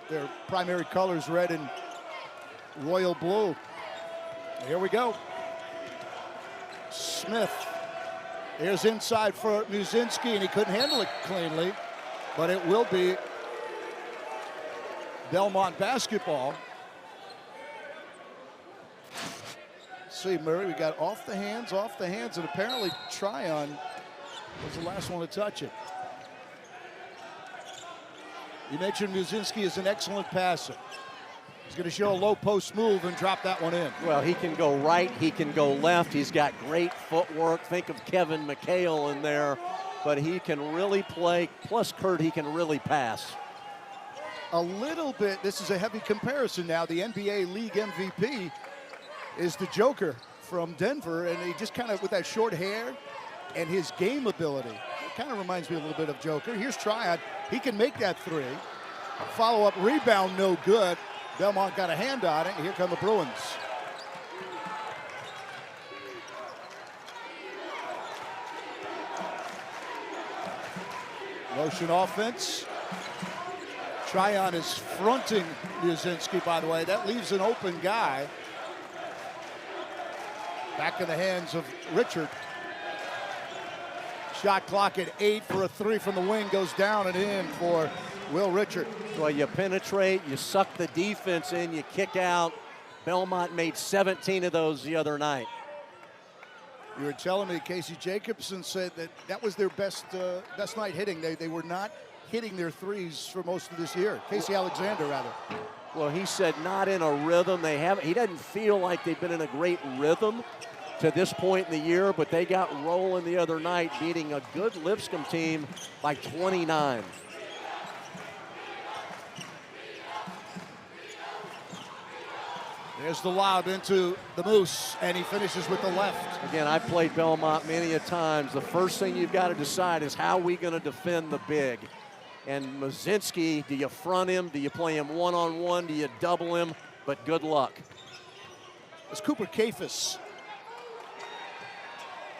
their primary colors, red and royal blue. Here we go. Smith. Here's inside for Muzinski, and he couldn't handle it cleanly, but it will be Belmont basketball. See, Murray, we got off the hands, and apparently Tryon was the last one to touch it. You mentioned Muzinski is an excellent passer. He's going to show a low post move and drop that one in. Well, he can go right, he can go left. He's got great footwork. Think of Kevin McHale in there, but he can really play. Plus, Kurt, he can really pass. A little bit, this is a heavy comparison now. The NBA League MVP is the Joker from Denver, and he just kind of, with that short hair and his game ability, it kind of reminds me a little bit of Joker. Here's Tryon. He can make that three. Follow-up rebound, no good. Belmont got a hand on it. Here come the Bruins. Motion offense. Tryon is fronting Muzinski, by the way. That leaves an open guy. Back in the hands of Richard. Shot clock at 8 for a three from the wing. Goes down and in for Will Richard. Well, you penetrate, you suck the defense in, you kick out. Belmont made 17 of those the other night. You were telling me Casey Jacobson said that was their best night hitting. They were not hitting their threes for most of this year. Casey Alexander, rather. Well, he said not in a rhythm. He doesn't feel like they've been in a great rhythm to this point in the year, but they got rolling the other night, beating a good Lipscomb team by 29. There's the lob into the Moose, and he finishes with the left. Again, I've played Belmont many a times. The first thing you've got to decide is how are we going to defend the big. And Muzinski, do you front him? Do you play him one-on-one? Do you double him? But good luck. It's Cooper Kafis.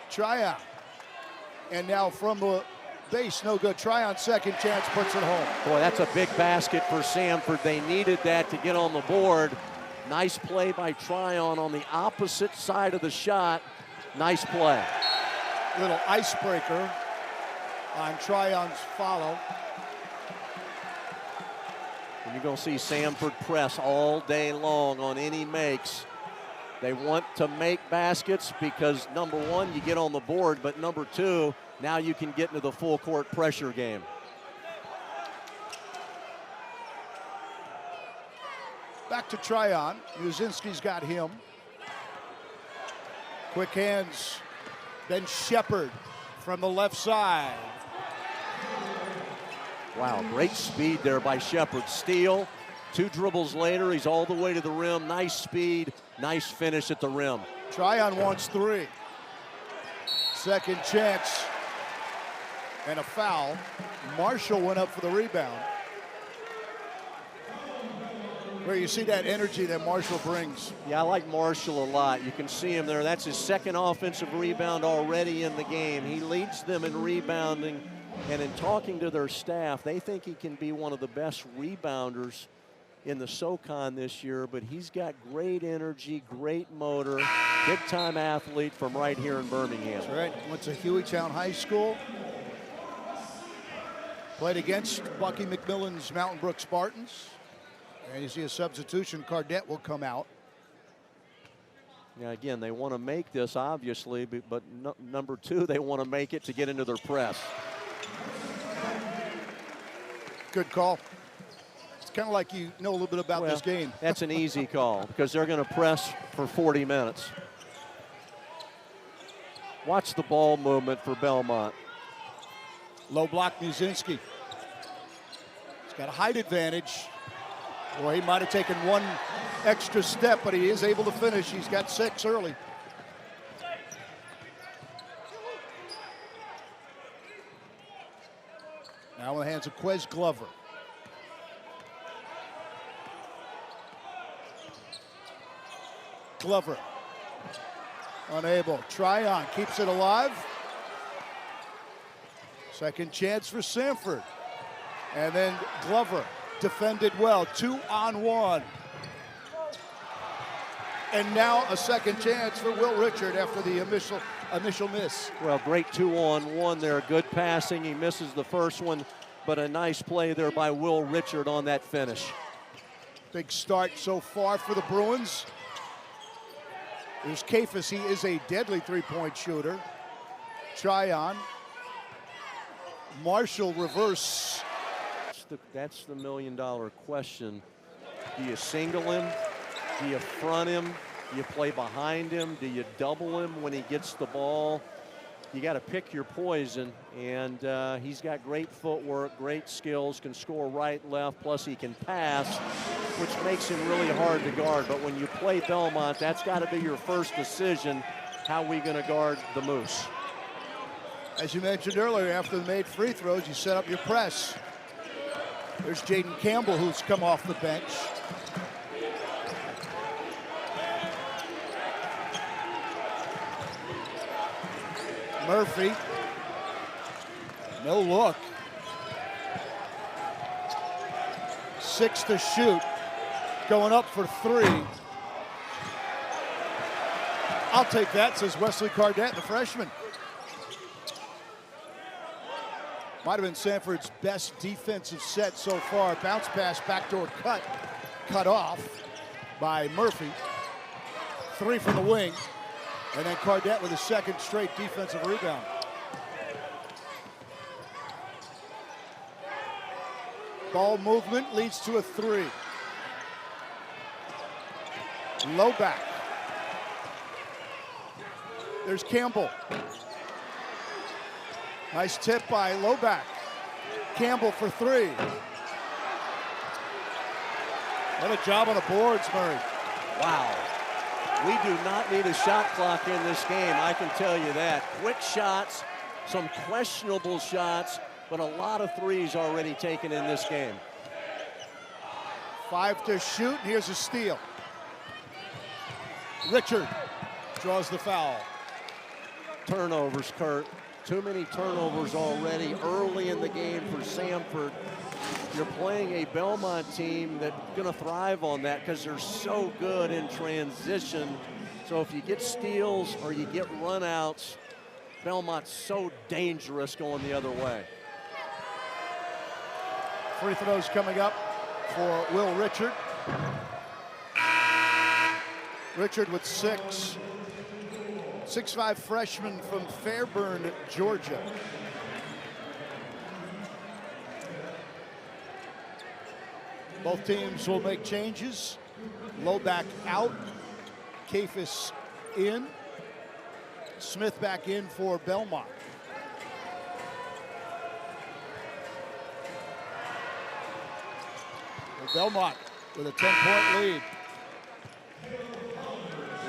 Tryon. And now from the base, no good. Tryon, second chance, puts it home. Boy, that's a big basket for Samford. They needed that to get on the board. Nice play by Tryon on the opposite side of the shot. Nice play. Little icebreaker on Tryon's follow. And you're going to see Samford press all day long on any makes. They want to make baskets because, number one, you get on the board, but number two, now you can get into the full court pressure game. Back to Tryon. Muzinski's got him. Quick hands. Then Shepard from the left side. Wow, great speed there by Shepard. Steal, 2 dribbles later, he's all the way to the rim. Nice speed, nice finish at the rim. Tryon wants 3. Second chance. And a foul. Marshall went up for the rebound. Where you see that energy that Marshall brings. Yeah, I like Marshall a lot. You can see him there. That's his second offensive rebound already in the game. He leads them in rebounding, and in talking to their staff, they think he can be one of the best rebounders in the SoCon this year, but he's got great energy, great motor, big-time athlete from right here in Birmingham. That's right. Went to Hueytown High School. Played against Bucky McMillan's Mountain Brook Spartans. And you see a substitution, Cardette will come out. Yeah, again, they want to make this, obviously, but number 2, they want to make it to get into their press. Good call. It's kind of like you know a little bit about this game. That's an easy call because they're going to press for 40 minutes. Watch the ball movement for Belmont. Low block Muzinski. He's got a height advantage. Well, he might have taken one extra step, but he is able to finish. He's got 6 early. Now in the hands of Quez Glover. Glover. Unable. Tryon keeps it alive. Second chance for Samford. And then Glover. defended well. 2-on-1. And now a second chance for Will Richard after the initial miss. Well, great 2-on-1 there. Good passing. He misses the first one, but a nice play there by Will Richard on that finish. Big start so far for the Bruins. There's Kafis. He is a deadly three-point shooter. Tryon. Marshall reverse. That's the million-dollar question. Do you single him? Do you front him? Do you play behind him? Do you double him when he gets the ball? You got to pick your poison, and he's got great footwork, great skills, can score right, left, plus he can pass, which makes him really hard to guard. But when you play Belmont, that's got to be your first decision, how we going to guard the Moose. As you mentioned earlier, after the made free throws, you set up your press. There's Jaden Campbell, who's come off the bench. Murphy, no look. 6 to shoot, going up for 3. I'll take that, says Wesley Cardette, the freshman. Might have been Samford's best defensive set so far. Bounce pass, backdoor cut off by Murphy. 3 from the wing. And then Cardette with a second straight defensive rebound. Ball movement leads to a 3. Low back. There's Campbell. Nice tip by Loback. Campbell for 3. What a job on the boards, Murray. Wow. We do not need a shot clock in this game, I can tell you that. Quick shots, some questionable shots, but a lot of threes already taken in this game. 5 to shoot, and here's a steal. Richard draws the foul. Turnovers, Kurt. Too many turnovers already early in the game for Samford. You're playing a Belmont team that's going to thrive on that because they're so good in transition. So if you get steals or you get runouts, Belmont's so dangerous going the other way. Free throws coming up for Will Richard. Richard with 6. 6'5" freshman from Fairburn, Georgia. Both teams will make changes. Loback out, Kafis in, Smith back in for Belmont. Belmont with a 10-point lead.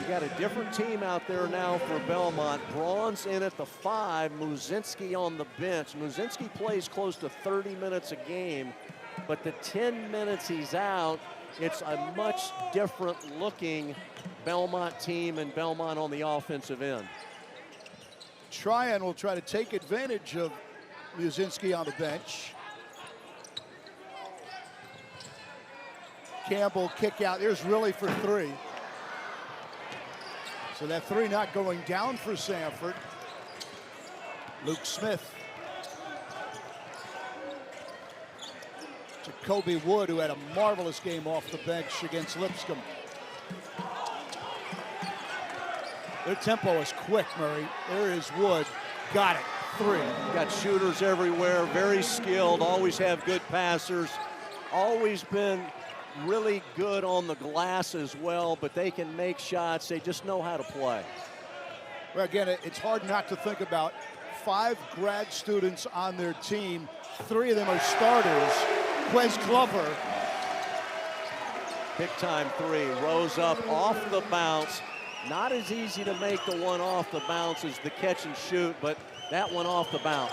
You got a different team out there now for Belmont. Braun's in at the 5, Muzinski on the bench. Muzinski plays close to 30 minutes a game, but the 10 minutes he's out, it's a much different looking Belmont team and Belmont on the offensive end. Tryon will try to take advantage of Muzinski on the bench. Campbell kick out. There's really for 3. So that 3 not going down for Samford. Luke Smith. Jacoby Wood, who had a marvelous game off the bench against Lipscomb. Their tempo is quick, Murray. There is Wood. Got it. 3. Got shooters everywhere, very skilled, always have good passers, always been really good on the glass as well, but they can make shots. They just know how to play. Well, again, it's hard not to think about 5 grad students on their team. 3 of them are starters. Quez Glover. Big time 3, rose up off the bounce. Not as easy to make the one off the bounce as the catch and shoot, but that one off the bounce.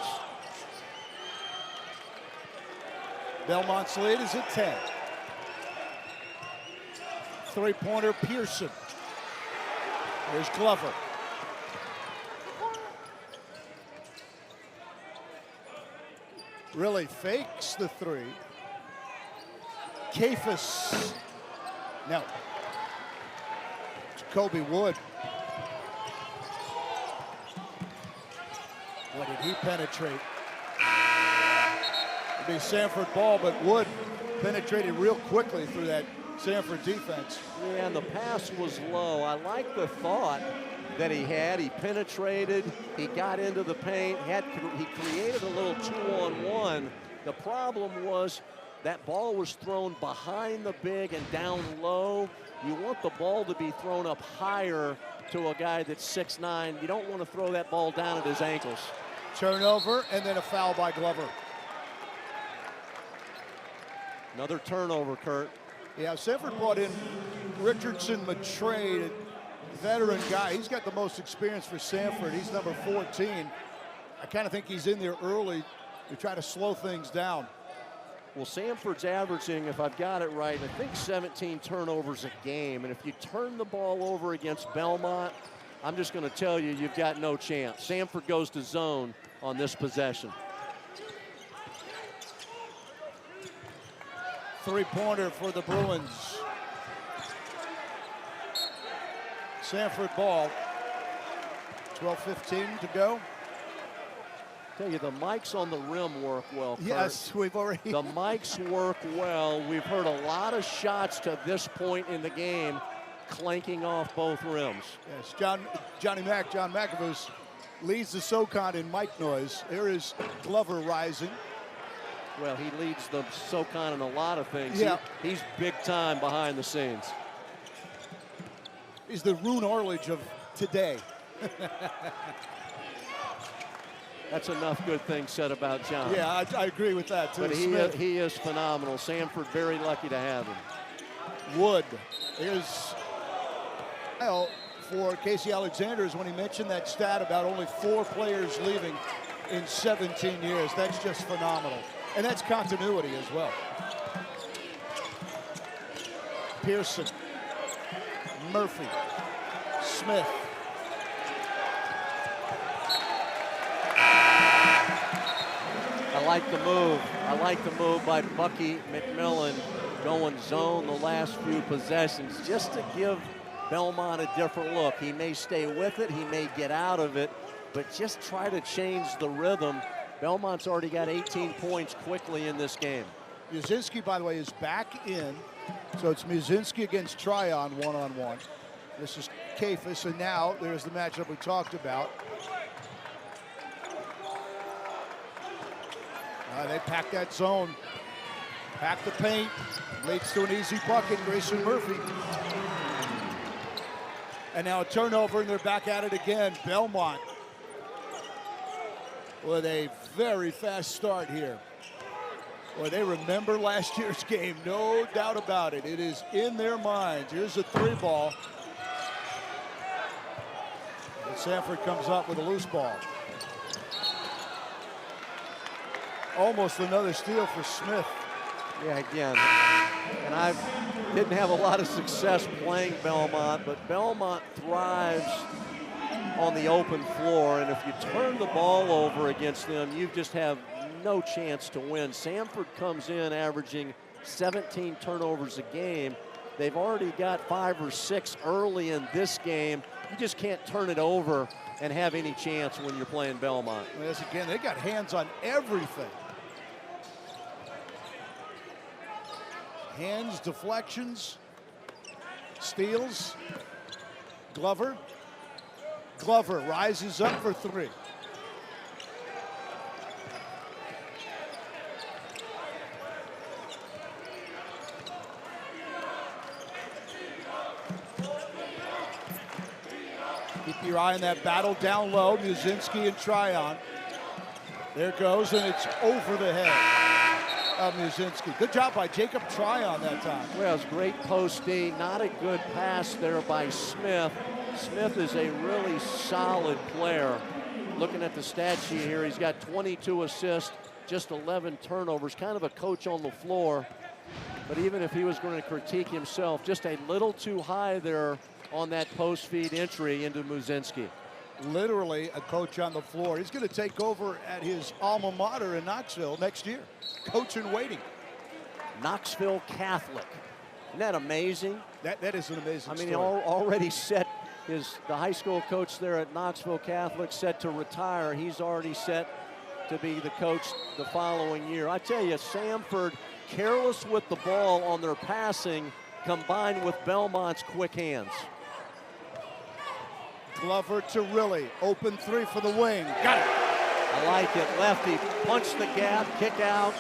Belmont's lead is at 10. 3-pointer Pearson. There's Glover. Really fakes the 3. Kafis. No. Jacoby Wood. What did he penetrate? It'd be Samford ball, but Wood penetrated real quickly through that Samford defense. Yeah, and the pass was low. I like the thought that he had. He penetrated, he got into the paint, he created a little 2-on-1. The problem was that ball was thrown behind the big and down low. You want the ball to be thrown up higher to a guy that's 6'9". You don't want to throw that ball down at his ankles. Turnover, and then a foul by Glover. Another turnover, Kurt. Yeah, Samford brought in Richardson Matrade, a veteran guy. He's got the most experience for Samford. He's number 14. I kind of think he's in there early to try to slow things down. Well, Samford's averaging, if I've got it right, I think 17 turnovers a game. And if you turn the ball over against Belmont, I'm just going to tell you, you've got no chance. Samford goes to zone on this possession. Three-pointer for the Bruins. Samford ball. 12:15 to go. Tell you, the mics on the rim work well, Kurt. Yes, we've already. The mics work well. We've heard a lot of shots to this point in the game clanking off both rims. Yes, John McAvoos leads the SoCon in mic noise. There is Glover rising. Well, he leads the SoCon in a lot of things. Yeah. He's big time behind the scenes. He's the Rune Arledge of today. That's enough good things said about John. Yeah, I agree with that, too. But he is phenomenal. Samford very lucky to have him. Wood is for Casey Alexander is when he mentioned that stat about only 4 players leaving in 17 years. That's just phenomenal. And that's continuity as well. Pearson, Murphy, Smith. I like the move. I like the move by Bucky McMillan going zone the last few possessions just to give Belmont a different look. He may stay with it, he may get out of it, but just try to change the rhythm. Belmont's already got 18 points quickly in this game. Muzinski, by the way, is back in. So it's Muzinski against Tryon one-on-one. This is Kafis, and now there's the matchup we talked about. They pack that zone, pack the paint, leads to an easy bucket, Grayson Murphy. And now a turnover, and they're back at it again. Belmont with a very fast start here. Well, they remember last year's game, no doubt about it. It is in their minds. Here's a 3-ball. And Samford comes up with a loose ball. Almost another steal for Smith. Yeah, again, and I didn't have a lot of success playing Belmont, but Belmont thrives on the open floor, and if you turn the ball over against them, you just have no chance to win. Samford comes in averaging 17 turnovers a game. They've already got 5 or 6 early in this game. You just can't turn it over and have any chance when you're playing Belmont. Yes, again, they got hands on everything. Hands, deflections, steals. Glover. Glover rises up for 3. Keep your eye on that battle down low. Muzinski and Tryon. There it goes, and it's over the head of Muzinski. Good job by Jacob Tryon that time. Well, it was great post D. Not a good pass there by Smith. Smith is a really solid player. Looking at the stat sheet here, he's got 22 assists, just 11 turnovers, kind of a coach on the floor. But even if he was going to critique himself, just a little too high there on that post feed entry into Muzinski. Literally a coach on the floor. He's going to take over at his alma mater in Knoxville next year. Coach in waiting. Knoxville Catholic. Isn't that amazing? That is an amazing I mean, story. he already set the high school coach there at Knoxville Catholic set to retire. He's already set to be the coach the following year. I tell you, Samford, careless with the ball on their passing, combined with Belmont's quick hands. Glover to Riley. Open three for the wing. Got it. I like it. Lefty, punch the gap, kick out.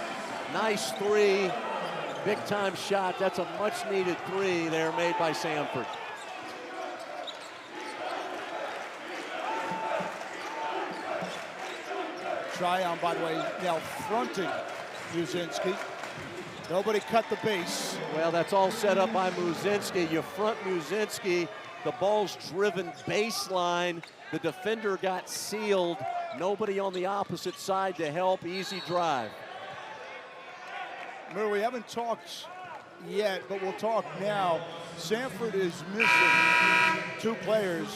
Nice three. Big time shot. That's a much needed three there made by Samford. Tryon, by the way, now fronting Muzinski. Nobody cut the base. Well, that's all set up by Muzinski. You front Muzinski. The ball's driven baseline. The defender got sealed. Nobody on the opposite side to help. Easy drive. Remember, we haven't talked yet, but we'll talk now. Samford is missing two players.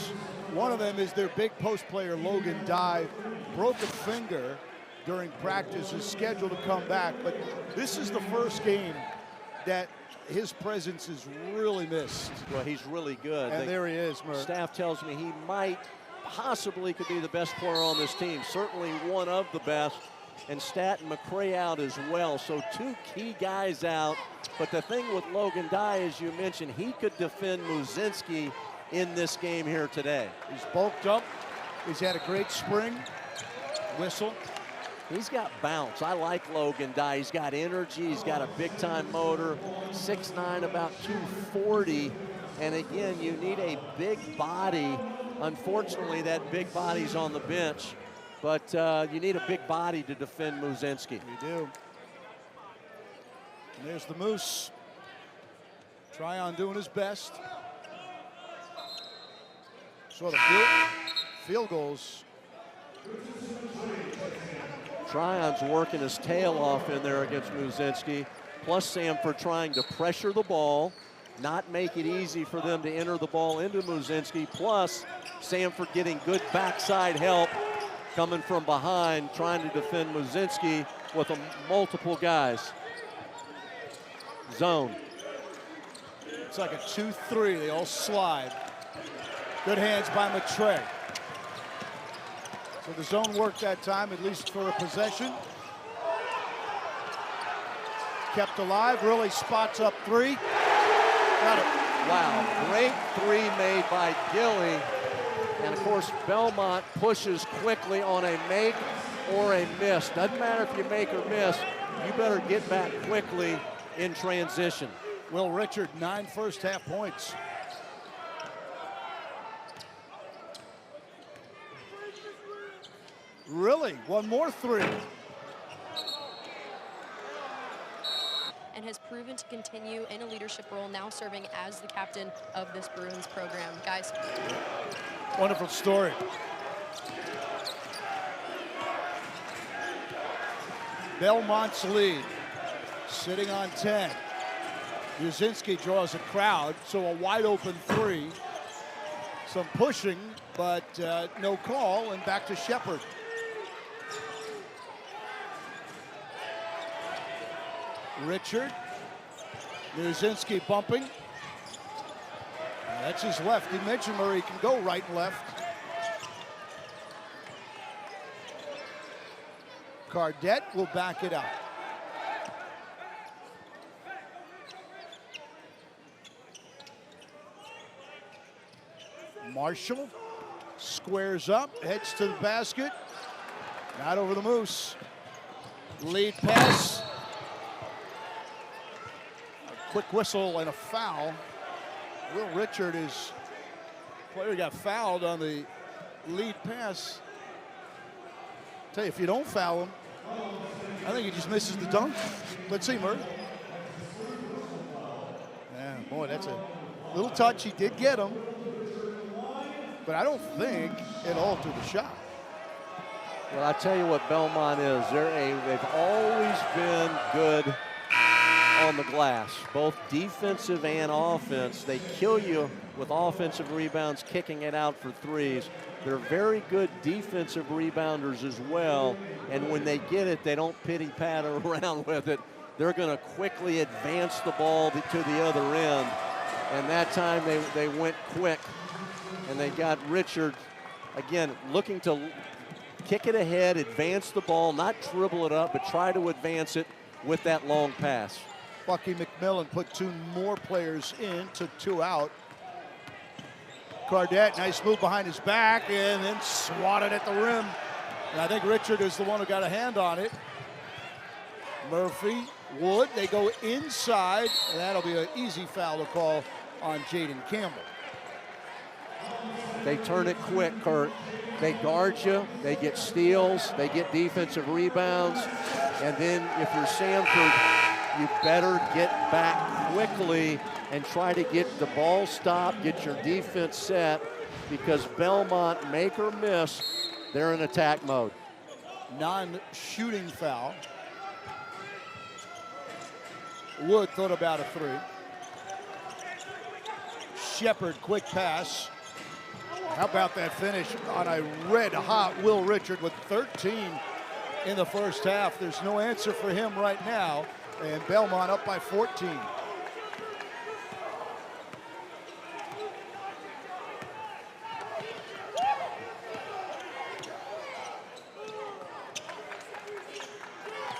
One of them is their big post player, Logan Dye. Broke a finger during practice, is scheduled to come back, but this is the first game that his presence is really missed. Well, he's really good. And there he is, Murr. Staff tells me he might possibly could be the best player on this team. Certainly one of the best. And Stat and McCray out as well. So two key guys out. But the thing with Logan Dye, as you mentioned, he could defend Muzinski in this game here today. He's bulked up. He's had a great spring. Whistle. He's got bounce. I like Logan Dye. He's got energy. He's got a big-time motor. 6'9", about 240. And again, you need a big body. Unfortunately, that big body's on the bench. But you need a big body to defend Muzinski. You do. And there's the Moose. Tryon doing his best. So the field goals. Tryon's working his tail off in there against Muzinski. Plus Samford trying to pressure the ball, not make it easy for them to enter the ball into Muzinski. Plus Samford getting good backside help coming from behind, trying to defend Muzinski with multiple guys. Zone. It's like a 2-3. They all slide. Good hands by Matrey. So the zone worked that time, at least for a possession. Kept alive. Really spots up three. Got it. Wow, great three made by Gilly. And of course, Belmont pushes quickly on a make or a miss. Doesn't matter if you make or miss, you better get back quickly in transition. Will Richard, 9 first half points. Really, one more three. And has proven to continue in a leadership role, now serving as the captain of this Bruins program. Guys. Wonderful story. Belmont's lead, sitting on 10. Muzinski draws a crowd, so a wide open three. Some pushing, but no call, and back to Shepard. Richard, Muzinski bumping. That's his left. He mentioned where he can go right and left. Cardette will back it up. Marshall squares up, heads to the basket. Not over the Moose. Lead pass. A quick whistle and a foul. Will Richard is, player got fouled on the lead pass. Tell you, if you don't foul him, I think he just misses the dunk. Let's see, Murray. Yeah, boy, that's a little touch. He did get him, but I don't think it altered the shot. Well, I tell you what Belmont is. They've always been good on the glass, both defensive and offense. They kill you with offensive rebounds, kicking it out for threes. They're very good defensive rebounders as well, and when they get it, they don't pity-pat around with it. they're going to quickly advance the ball to the other end. And that time they went quick, and they got Richard, again, looking to kick it ahead, advance the ball, not dribble it up, but try to advance it with that long pass. Bucky McMillan put 2 more players in, took 2 out. Cardette, nice move behind his back, and then swatted at the rim. And I think Richard is the one who got a hand on it. Murphy, Wood, they go inside, and that'll be an easy foul to call on Jaden Campbell. They turn it quick, Kurt. They guard you, they get steals, they get defensive rebounds, and then if you're Samford, you better get back quickly and try to get the ball stopped, get your defense set, because Belmont, make or miss, they're in attack mode. Non-shooting foul. Wood thought about a 3. Shepard, quick pass. How about that finish on a red-hot Will Richard with 13 in the first half. There's no answer for him right now, and Belmont up by 14.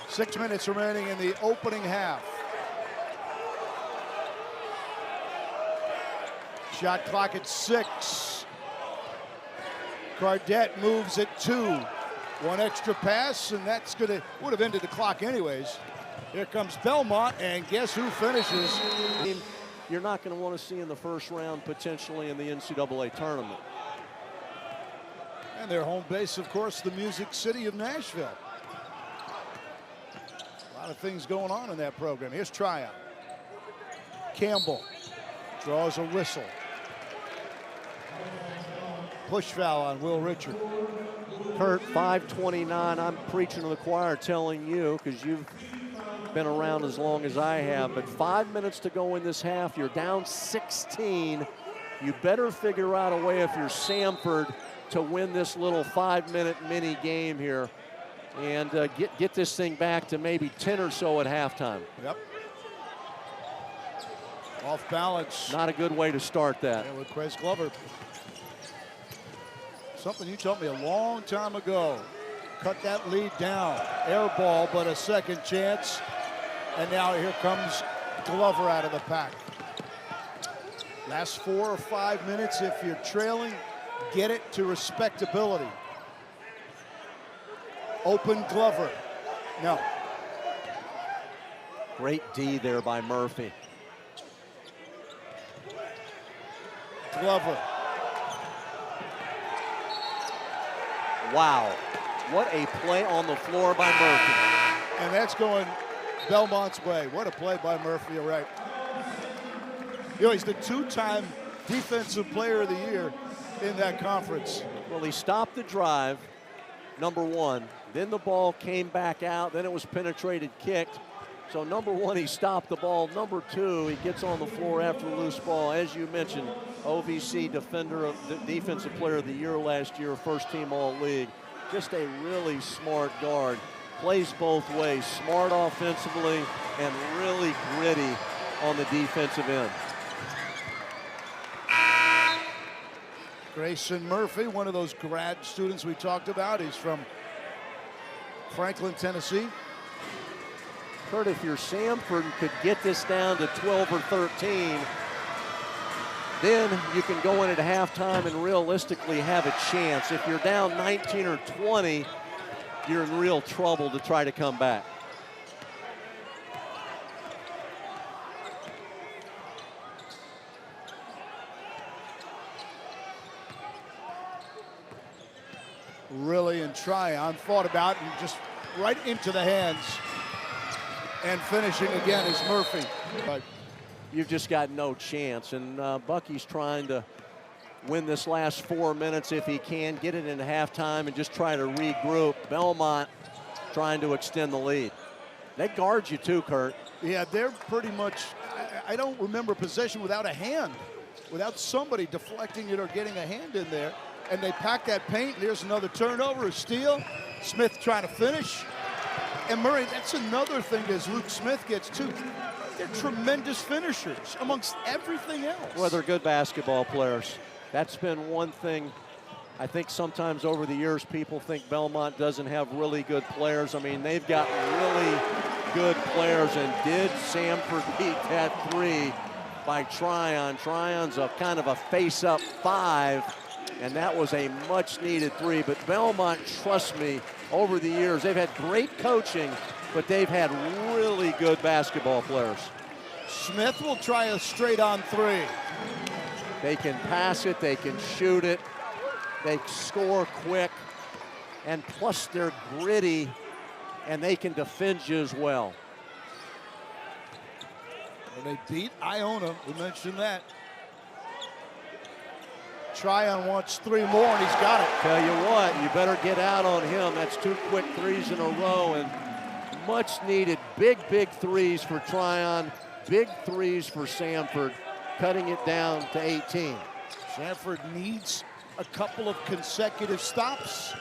Six minutes remaining in the opening half. Shot clock at 6. Cardette moves at 2. 1 extra pass, and that's would have ended the clock anyways. Here comes Belmont, and guess who finishes? You're not going to want to see in the first round, potentially in the NCAA tournament. And their home base, of course, the Music City of Nashville. A lot of things going on in that program. Here's Tryon. Campbell draws a whistle. Push foul on Will Richard. Kurt, 5:29. I'm preaching to the choir, telling you, because you've been around as long as I have, but 5 minutes to go in this half. You're down 16. You better figure out a way, if you're Samford, to win this little 5-minute mini game here and get this thing back to maybe 10 or so at halftime. Yep. Off balance. Not a good way to start that. Yeah, with Quez Glover. Something you told me a long time ago. Cut that lead down. Air ball, but a second chance. And now here comes Glover out of the pack. Last 4 or 5 minutes, if you're trailing, get it to respectability. Open Glover. No. Great D there by Murphy. Glover. Wow. What a play on the floor by Murphy. And that's going Belmont's way. What a play by Murphy, you're right. You know, he's the 2-time Defensive Player of the Year in that conference. Well, he stopped the drive, number 1. Then the ball came back out. Then it was penetrated, kicked. So number 1, he stopped the ball. Number 2, he gets on the floor after a loose ball. As you mentioned, OVC Defender of the Defensive Player of the Year last year, first team All-League. Just a really smart guard. Plays both ways, smart offensively and really gritty on the defensive end. Grayson Murphy, one of those grad students we talked about. He's from Franklin, Tennessee. Kurt, if you're Samford and could get this down to 12 or 13, then you can go in at halftime and realistically have a chance. If you're down 19 or 20, you're in real trouble to try to come back. Really, and Tryon thought about it and just right into the hands. And finishing again is Murphy. But you've just got no chance. And Bucky's trying to win this last 4 minutes if he can, get it into halftime and just try to regroup. Belmont trying to extend the lead. They guard you too, Kurt. Yeah, they're pretty much, I don't remember possession without a hand, without somebody deflecting it or getting a hand in there. And they pack that paint. There's another turnover, a steal. Smith trying to finish. And Murray, that's another thing as Luke Smith gets too. They're tremendous finishers amongst everything else. Well, they're good basketball players. That's been one thing. I think sometimes over the years people think Belmont doesn't have really good players. I mean, they've got really good players, and did Samford beat that three by Tryon. Tryon's a kind of a face-up 5, and that was a much-needed three. But Belmont, trust me, over the years, they've had great coaching, but they've had really good basketball players. Smith will try a straight-on three. They can pass it, they can shoot it, they score quick, and plus they're gritty, and they can defend you as well. And they beat Iona, we mentioned that. Tryon wants 3 more, and he's got it. Tell you what, you better get out on him. That's 2 quick threes in a row, and much needed big threes for Tryon, big threes for Samford, cutting it down to 18. Samford needs a couple of consecutive stops.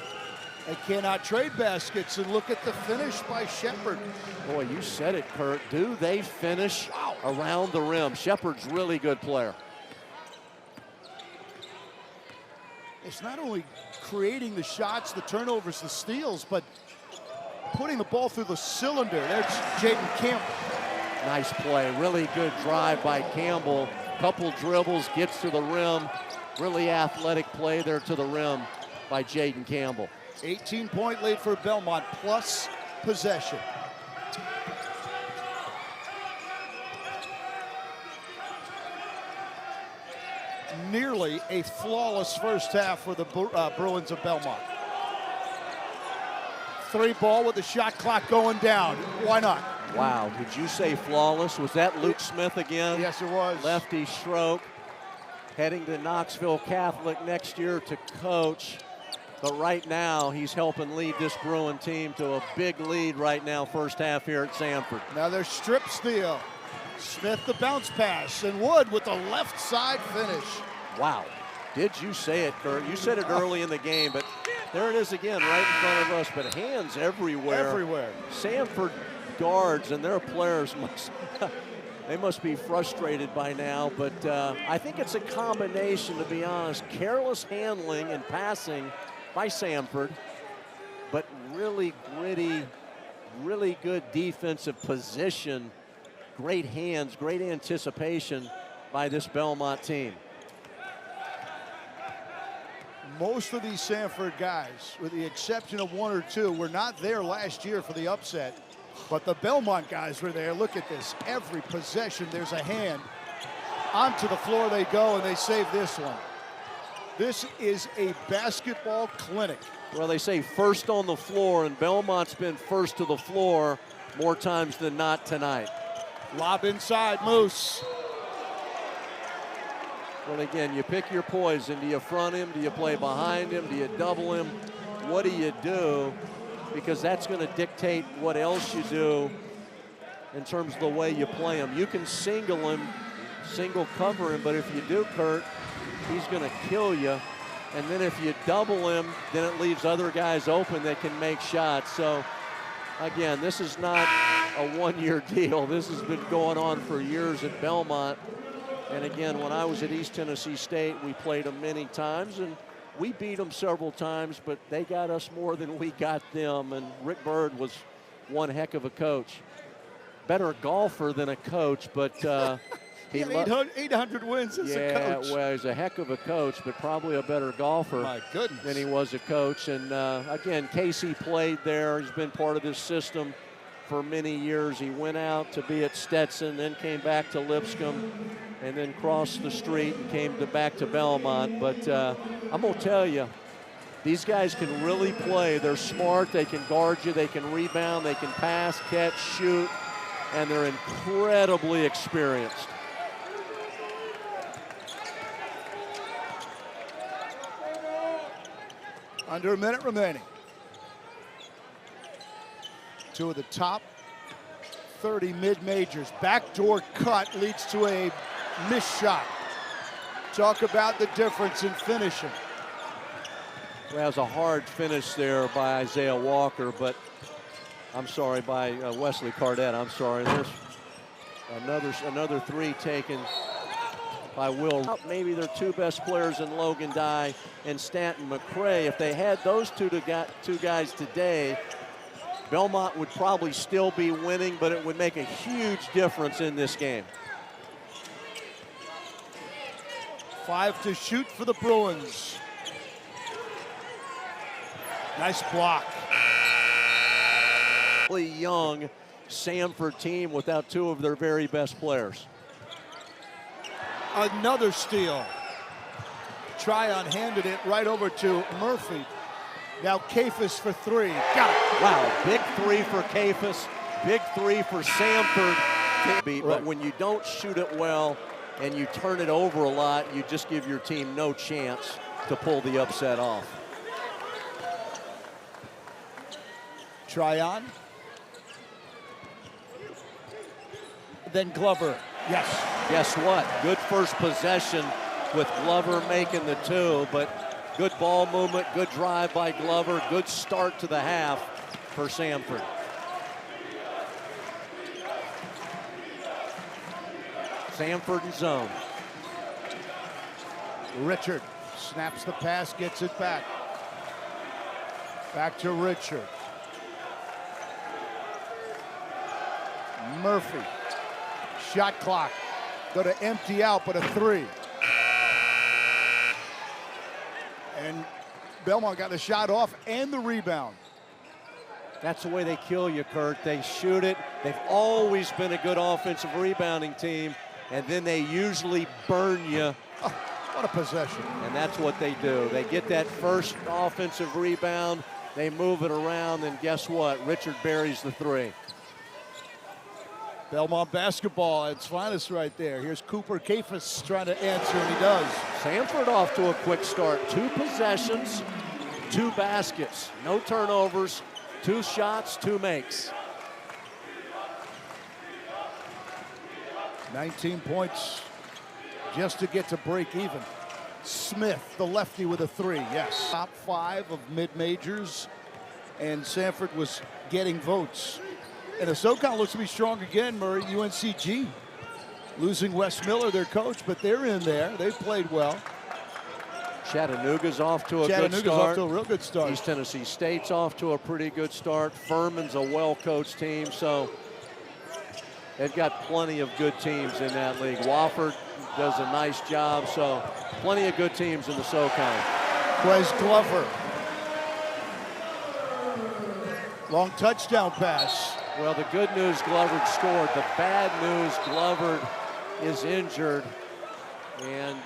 They cannot trade baskets, and look at the finish by Shepard. Boy, you said it, Kurt. Do they finish around the rim? Shepard's really good player. It's not only creating the shots, the turnovers, the steals, but putting the ball through the cylinder. There's Jaden Campbell. Nice play, really good drive by Campbell. Couple dribbles, gets to the rim. Really athletic play there to the rim by Jaden Campbell. 18-point lead for Belmont, plus possession. Nearly a flawless first half for the Bruins of Belmont. 3 ball with the shot clock going down. Why not? Wow, did you say flawless? Was that Luke Smith again? Yes, it was. Lefty stroke, heading to Knoxville Catholic next year to coach. But right now, he's helping lead this Bruin team to a big lead right now, first half here at Samford. Now there's strip steal. Smith the bounce pass, and Wood with the left side finish. Wow, did you say it, Kurt? You said it early in the game, but there it is again right in front of us, but hands everywhere. Everywhere. Samford guards and their players they must be frustrated by now, but I think it's a combination, to be honest. Careless handling and passing by Samford, but really gritty, really good defensive position, great hands, great anticipation by this Belmont team. Most of these Samford guys, with the exception of 1 or 2, were not there last year for the upset. But the Belmont guys were there. Look at this. Every possession, there's a hand. Onto the floor they go, and they save this one. This is a basketball clinic. Well, they say first on the floor, and Belmont's been first to the floor more times than not tonight. Lob inside, Moose. Well, again, you pick your poison. Do you front him? Do you play behind him? Do you double him? What do you do? Because that's going to dictate what else you do in terms of the way you play him. You can single him, single cover him, but if you do, Kurt, he's going to kill you. And then if you double him, then it leaves other guys open that can make shots. So, again, this is not a one-year deal. This has been going on for years at Belmont. And again, when I was at East Tennessee State, we played them many times, and we beat them several times, but they got us more than we got them. And Rick Byrd was one heck of a coach. Better golfer than a coach, but he had 800 wins as a coach. Yeah, well, he's a heck of a coach, but probably a better golfer My goodness. than he was a coach. And again, Casey played there. He's been part of this system for many years. He went out to be at Stetson, then came back to Lipscomb, and then crossed the street and came back to Belmont. But I'm going to tell you, these guys can really play. They're smart. They can guard you. They can rebound. They can pass, catch, shoot, and they're incredibly experienced. Under a minute remaining. 2 of the top 30 mid-majors. Backdoor cut leads to a missed shot. Talk about the difference in finishing. Well, it was a hard finish there by Isaiah Walker, but I'm sorry, by Wesley Cardette. I'm sorry. There's another three taken by Will. Maybe their two best players in Logan Dye and Stanton McCray. If they had those two guys today, Belmont would probably still be winning, but it would make a huge difference in this game. 5 to shoot for the Bruins. Nice block. Young Samford team without two of their very best players. Another steal. Tryon handed it right over to Murphy. Now Kafis for three. Got it. Wow, big three for Kafis, big three for Samford. But when you don't shoot it well and you turn it over a lot, you just give your team no chance to pull the upset off. Tryon. Then Glover. Yes. Guess what? Good first possession with Glover making the two, but good ball movement, good drive by Glover, good start to the half for Samford. Samford in zone. Richard snaps the pass, gets it back. Back to Richard. Murphy. Shot clock. Go to empty out, but a three. And Belmont got the shot off and the rebound. That's the way they kill you, Kurt. They shoot it. They've always been a good offensive rebounding team, and then they usually burn you. Oh, what a possession. And that's what they do. They get that first offensive rebound, they move it around, and guess what? Richard buries the three. Belmont basketball at its finest right there. Here's Cooper Kafis trying to answer, and he does. Samford off to a quick start. 2 possessions, 2 baskets. No turnovers, 2 shots, 2 makes. 19 points just to get to break even. Smith, the lefty, with a three, yes. Top 5 of mid-majors, and Samford was getting votes. And the SoCon looks to be strong again, Murray. UNCG losing Wes Miller, their coach, but they're in there. They've played well. Chattanooga's off to a good start. Chattanooga's off to a real good start. East Tennessee State's off to a pretty good start. Furman's a well-coached team, so they've got plenty of good teams in that league. Wofford does a nice job, so plenty of good teams in the SoCon. Quez Glover. Long touchdown pass. Well, the good news, Glover scored. The bad news, Glover is injured, and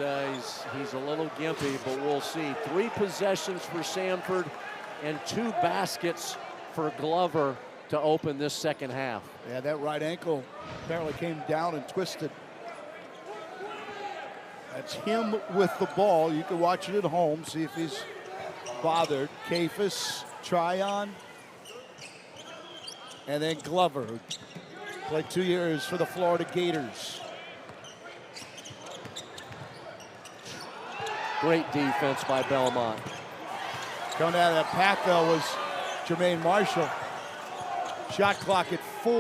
he's a little gimpy, but we'll see. 3 possessions for Samford and 2 baskets for Glover to open this second half. Yeah, that right ankle apparently came down and twisted. That's him with the ball. You can watch it at home, see if he's bothered. Kafis, Tryon, and then Glover, who played 2 years for the Florida Gators. Great defense by Belmont. Coming out of that pack, though, was Jermaine Marshall. Shot clock at 4.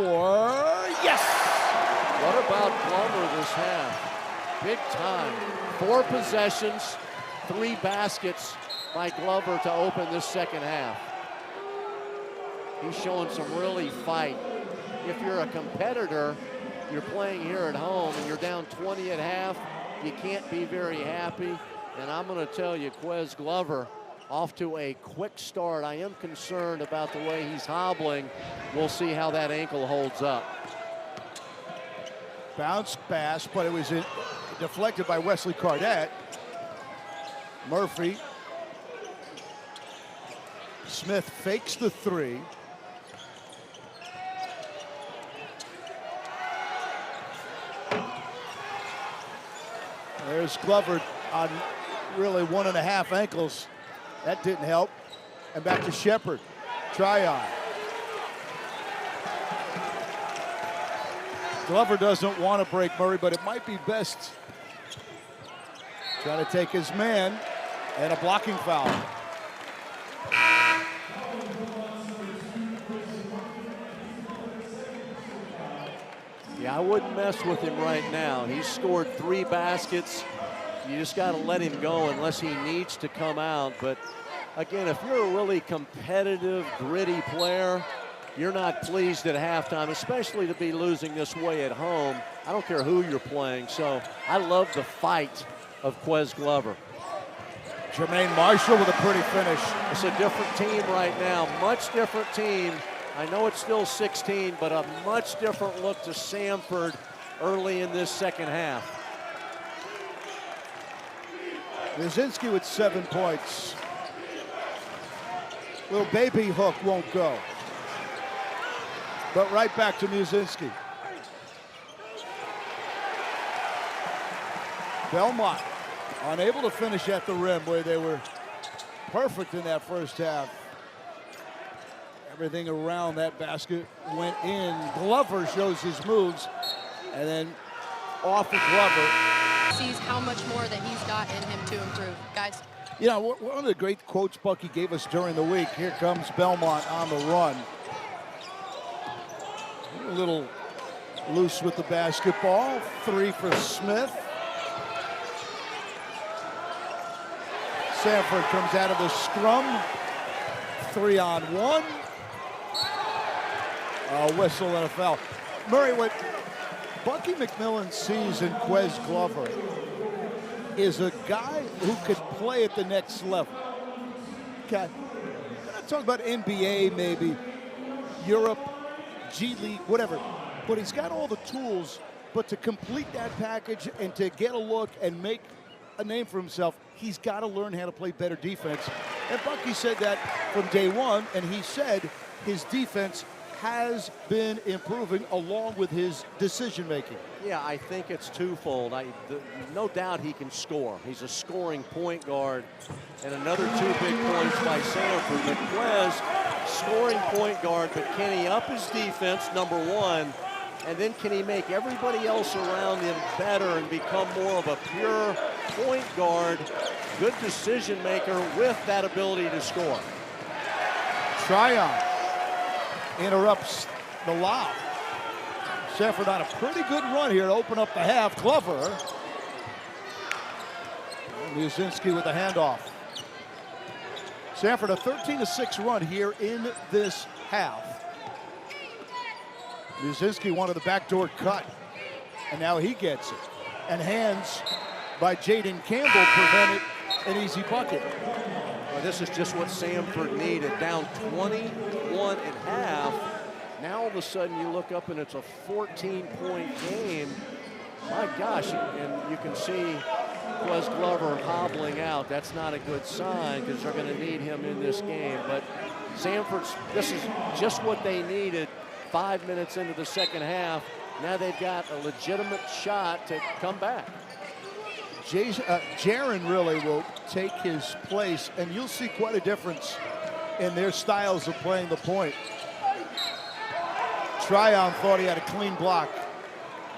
Yes! What about Glover this half? Big time. 4 possessions, 3 baskets by Glover to open this second half. He's showing some really fight. If you're a competitor, you're playing here at home and you're down 20 at half, you can't be very happy. And I'm going to tell you, Quez Glover off to a quick start. I am concerned about the way he's hobbling. We'll see how that ankle holds up. Bounce pass, but it was deflected by Wesley Cardette. Murphy. Smith fakes the 3. There's Glover on really 1.5 ankles. That didn't help. And back to Shepard. Tryon. Glover doesn't want to break Murray, but it might be best. Trying to take his man, and a blocking foul. Yeah, I wouldn't mess with him right now. He's scored 3 baskets. You just got to let him go unless he needs to come out. But again, if you're a really competitive, gritty player, you're not pleased at halftime, especially to be losing this way at home. I don't care who you're playing. So I love the fight of Quez Glover. Jermaine Marshall with a pretty finish. It's a different team right now, much different team. I know it's still 16, but a much different look to Samford early in this second half. Muzinski with 7 points. Little baby hook won't go. But right back to Muzinski. Belmont unable to finish at the rim where they were perfect in that first half. Everything around that basket went in. Glover shows his moves, and then off of Glover. Sees how much more that he's got in him to improve. Guys. You know, one of the great quotes Bucky gave us during the week, here comes Belmont on the run. A little loose with the basketball. 3 for Smith. Samford comes out of the scrum. 3-on-1. A whistle and a foul. Murray, what Bucky McMillan sees in Quez Glover is a guy who could play at the next level. Okay. We're not talking about NBA, maybe, Europe, G League, whatever. But he's got all the tools, but to complete that package and to get a look and make a name for himself, he's got to learn how to play better defense. And Bucky said that from day one, and he said his defense has been improving along with his decision making. Yeah, I think it's twofold. No doubt he can score. He's a scoring point guard. And another 2 big points by Samford. But Quez, scoring point guard, but can he up his defense, number 1, and then can he make everybody else around him better and become more of a pure point guard, good decision maker with that ability to score. Tryon interrupts the lob. Samford on a pretty good run here to open up the half. Glover. Muzinski with the handoff. Samford a 13-6 run here in this half. Muzinski wanted the backdoor cut, and now he gets it. And hands by Jaden Campbell prevented an easy bucket. Well, this is just what Samford needed. Down 21 at half. Now all of a sudden you look up and it's a 14-point game. My gosh, and you can see Quez Glover hobbling out. That's not a good sign because they're going to need him in this game. But Samford's, this is just what they needed 5 minutes into the second half. Now they've got a legitimate shot to come back. Jaron really will take his place, and you'll see quite a difference in their styles of playing the point. Tryon thought he had a clean block.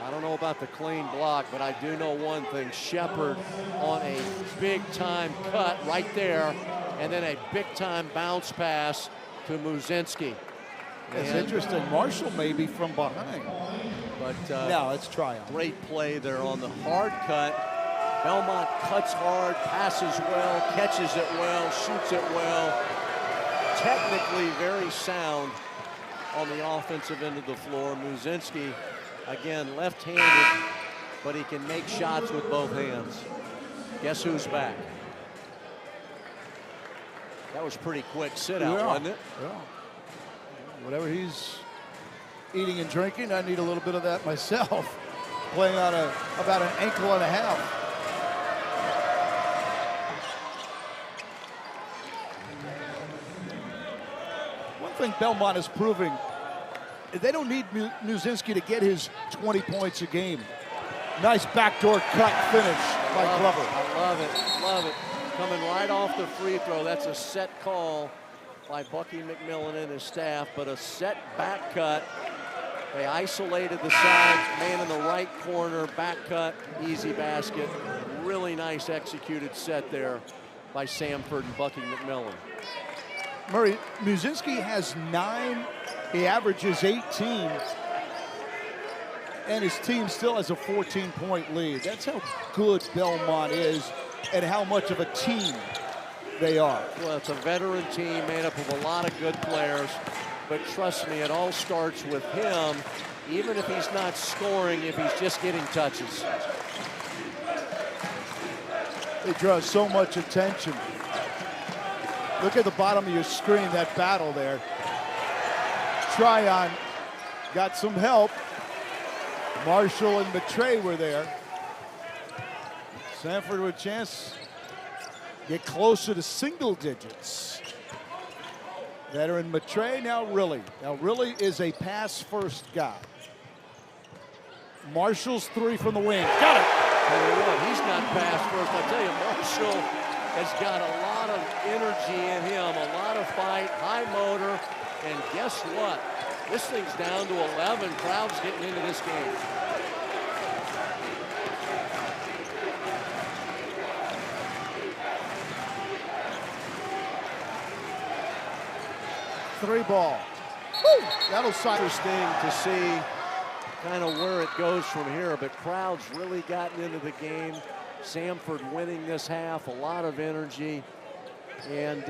I don't know about the clean block, but I do know one thing. Shepard on a big-time cut right there, and then a big-time bounce pass to Muzinski. It's interesting. Marshall maybe from behind. But no, it's Tryon. Great play there on the hard cut. Belmont cuts hard, passes well, catches it well, shoots it well. Technically very sound on the offensive end of the floor. Muzinski, again, left-handed, but he can make shots with both hands. Guess who's back? That was pretty quick sit-out, wasn't it? Yeah. Whatever he's eating and drinking, I need a little bit of that myself. Playing on about an ankle and a half. One thing Belmont is proving, they don't need Muzinski to get his 20 points a game. Nice backdoor cut finish by Glover. I love it, love it. Coming right off the free throw. That's a set call by Bucky McMillan and his staff, but a set back cut. They isolated the side, man in the right corner, back cut, easy basket. Really nice executed set there by Samford and Bucky McMillan. Murray, Muzinski has 9, he averages 18. And his team still has a 14-point lead. That's how good Belmont is and how much of a team they are. Well, it's a veteran team made up of a lot of good players, but trust me, it all starts with him, even if he's not scoring, if he's just getting touches. They draw so much attention. Look at the bottom of your screen, that battle there. Tryon got some help. Marshall and Matre were there. Samford with a chance to get closer to single digits. Veteran Matre, now Riley. Now Riley is a pass-first guy. Marshall's three from the wing. Got it! Tell you what, he's not pass-first. I tell you, Marshall has got a lot of energy in him, a lot of fight, high motor, and guess what? This thing's down to 11. Crowd's getting into this game. Three ball. Woo! That'll side. Interesting to see kind of where it goes from here, but Crowd's really gotten into the game. Samford winning this half, a lot of energy. And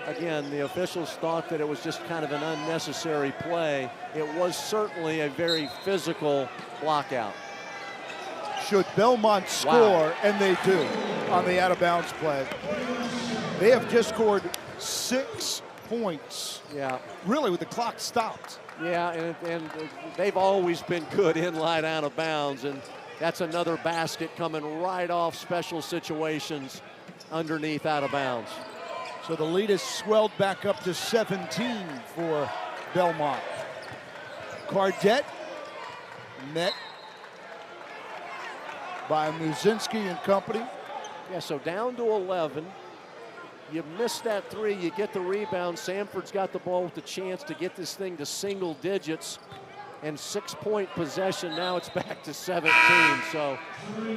again, the officials thought that it was just kind of an unnecessary play. It was certainly a very physical blockout. Should Belmont score, Wow. and they do, on the out-of-bounds play. They have just scored 6 points. Yeah. Really, with the clock stopped. Yeah, and they've always been good in line out of bounds, and that's another basket coming right off special situations underneath out of bounds. So the lead has swelled back up to 17 for Belmont. Cardette met by Muzinski and company. Yeah, so down to 11. You miss that three, you get the rebound. Samford's got the ball with the chance to get this thing to single digits. And 6-point possession, now it's back to 17. So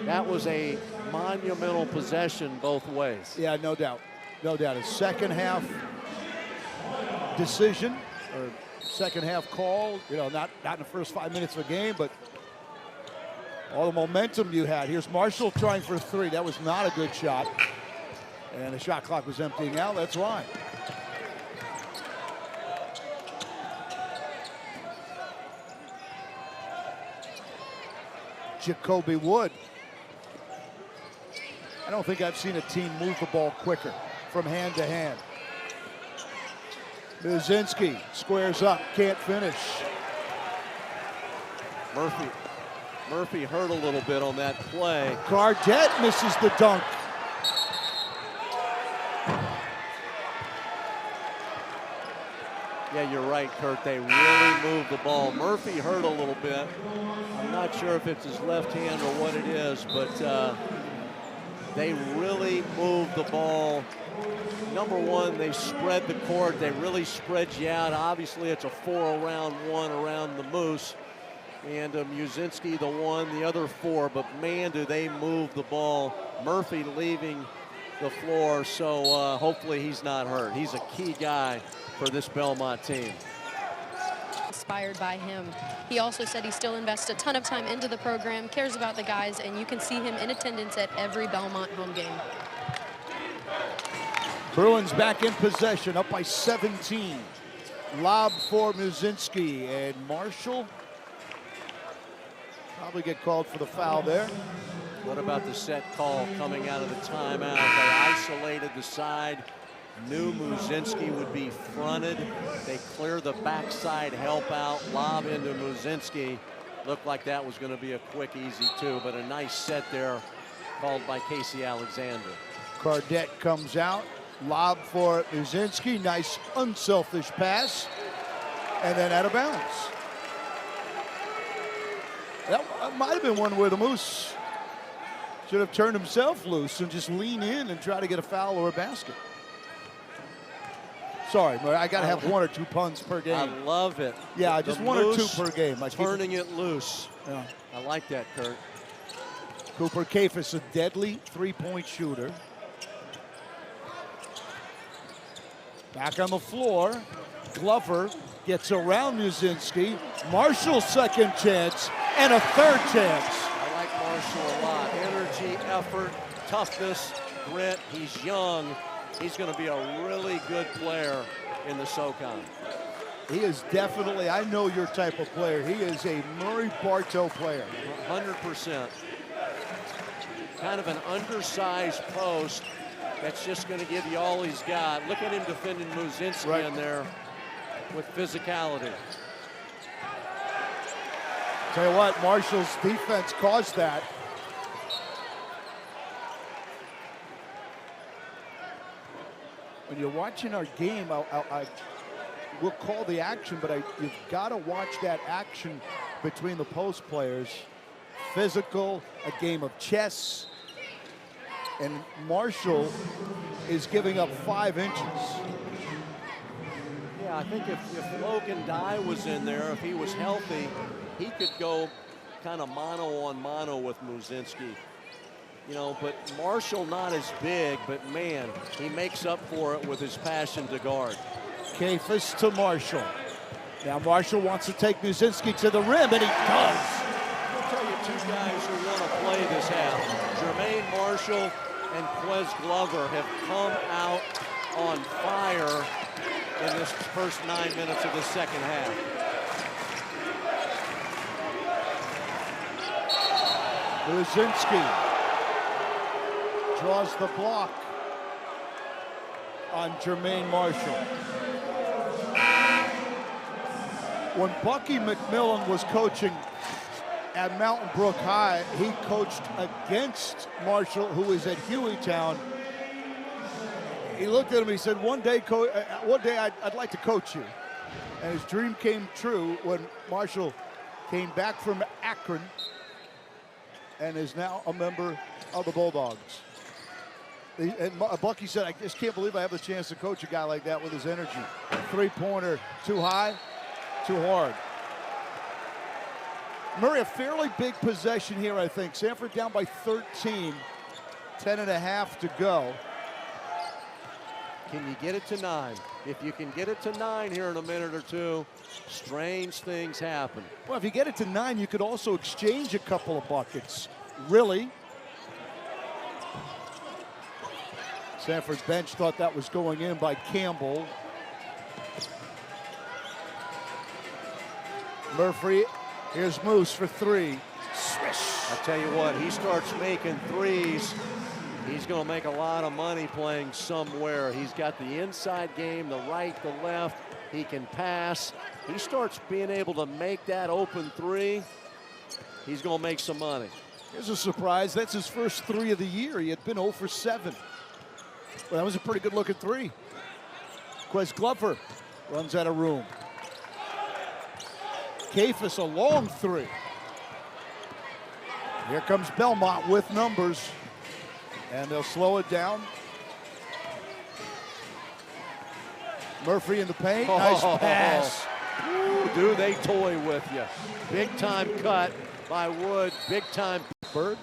that was a monumental possession both ways. Yeah, no doubt. No doubt. A second half decision or second half call, you know, not in the first 5 minutes of the game, but all the momentum you had. Here's Marshall trying for three. That was not a good shot. And the shot clock was emptying out. That's why. Jacoby Wood. I don't think I've seen a team move the ball quicker from hand to hand. Muzinski squares up, can't finish. Murphy hurt a little bit on that play. Cardette misses the dunk. Yeah, you're right, Kurt. They really moved the ball. Murphy hurt a little bit. I'm not sure if it's his left hand or what it is, but they really moved the ball. Number one, they spread the court. They really spread you out. Obviously, it's a 4-around-1 around the Moose. And Muzinski, the one, the other 4. But, man, do they move the ball. Murphy leaving the floor, so hopefully he's not hurt. He's a key guy for this Belmont team. Inspired by him. He also said he still invests a ton of time into the program, cares about the guys, and you can see him in attendance at every Belmont home game. Bruins back in possession, up by 17. Lob for Muzinski, and Marshall probably get called for the foul there. What about the set call coming out of the timeout? They isolated the side. Knew Muzinski would be fronted. They clear the backside help out, lob into Muzinski. Looked like that was going to be a quick, easy two, but a nice set there called by Casey Alexander. Cardette comes out, lob for Muzinski. Nice, unselfish pass, and then out of bounds. That might have been one where the Moose should have turned himself loose and just lean in and try to get a foul or a basket. Sorry, but I got to have 1 or 2 puns per game. I love it. Yeah, just 1 or 2 per game. Turning it loose. Yeah. I like that, Kurt. Cooper Kafis, a deadly 3-point shooter. Back on the floor. Glover gets around Muzinski. Marshall's second chance. And a third chance. I like Marshall a lot. Energy, effort, toughness, grit. He's young. He's going to be a really good player in the SoCon. He is definitely, I know your type of player. He is a Murray Bartow player. 100%. Kind of an undersized post that's just going to give you all he's got. Look at him defending Muzinski in there with physicality. Tell you what, Marshall's defense caused that. When you're watching our game, we'll call the action, but you've got to watch that action between the post players. Physical, a game of chess, and Marshall is giving up 5 inches. Yeah, I think if Logan Dye was in there, if he was healthy, he could go kind of mano on mano with Muzinski. You know, but Marshall not as big, but man, he makes up for it with his passion to guard. Kafis to Marshall. Now Marshall wants to take Muzinski to the rim, and he does. I'll tell you two guys who want to play this half. Jermaine Marshall and Quez Glover have come out on fire in this first 9 minutes of the second half. Muzinski draws the block on Jermaine Marshall. When Bucky McMillan was coaching at Mountain Brook High, he coached against Marshall, who is at Hueytown. He looked at him, he said, one day I'd like to coach you. And his dream came true when Marshall came back from Akron and is now a member of the Bulldogs. And Bucky said, I just can't believe I have the chance to coach a guy like that with his energy. Three-pointer, too high, too hard. Murray, a fairly big possession here, I think. Samford down by 13, 10.5 to go. Can you get it to 9? If you can get it to 9 here in a minute or two, strange things happen. Well, if you get it to 9, you could also exchange a couple of buckets. Really? Samford's bench thought that was going in by Campbell. Murphy, here's Moose for 3. Swish. I tell you what, he starts making threes. He's going to make a lot of money playing somewhere. He's got the inside game, the right, the left. He can pass. He starts being able to make that open 3. He's going to make some money. Here's a surprise. That's his first 3 of the year. He had been 0 for 7. Well, that was a pretty good looking 3. Quez Glover runs out of room. Kafis, a long 3. Here comes Belmont with numbers. And they'll slow it down. Murphy in the paint. Nice pass. Ooh, do they toy with you. Big time cut by Wood. Big time Bird.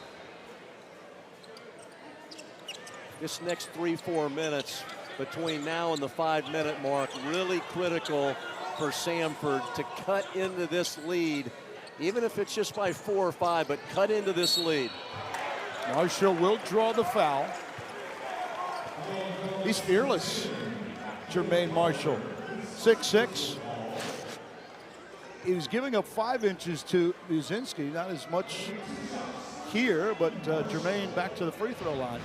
This next 3-4 minutes between now and the 5-minute mark, really critical for Samford to cut into this lead, even if it's just by 4 or 5, but cut into this lead. Marshall will draw the foul. He's fearless, Jermaine Marshall. 6'6". He was giving up 5 inches to Muzinski, not as much here, but Jermaine back to the free throw line.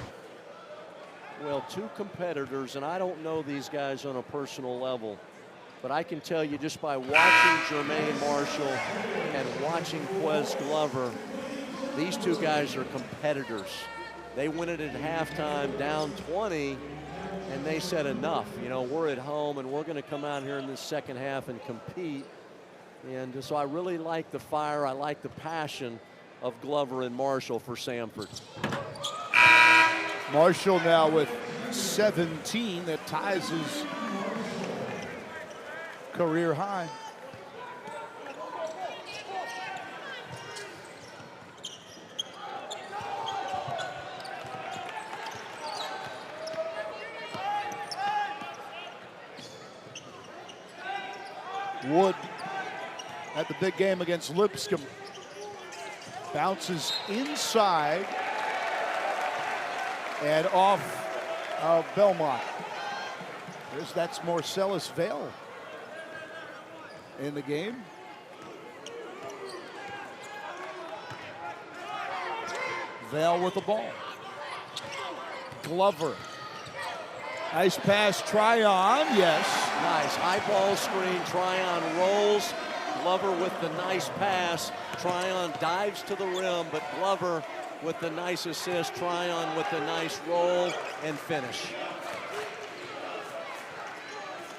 Well, 2 competitors, and I don't know these guys on a personal level, but I can tell you just by watching Jermaine Marshall and watching Quez Glover, these 2 guys are competitors. They win it at halftime, down 20, and they said enough. You know, we're at home, and we're going to come out here in the second half and compete. And so I really like the fire. I like the passion of Glover and Marshall for Samford. Marshall now with 17. That ties his career high. Wood at the big game against Lipscomb. Bounces inside and off of Belmont. That's Marcellus Vail in the game. Vail with the ball. Glover. Nice pass, Tryon, yes. Nice high ball screen, Tryon rolls. Glover with the nice pass. Tryon dives to the rim, but Glover with the nice assist. Tryon with the nice roll and finish.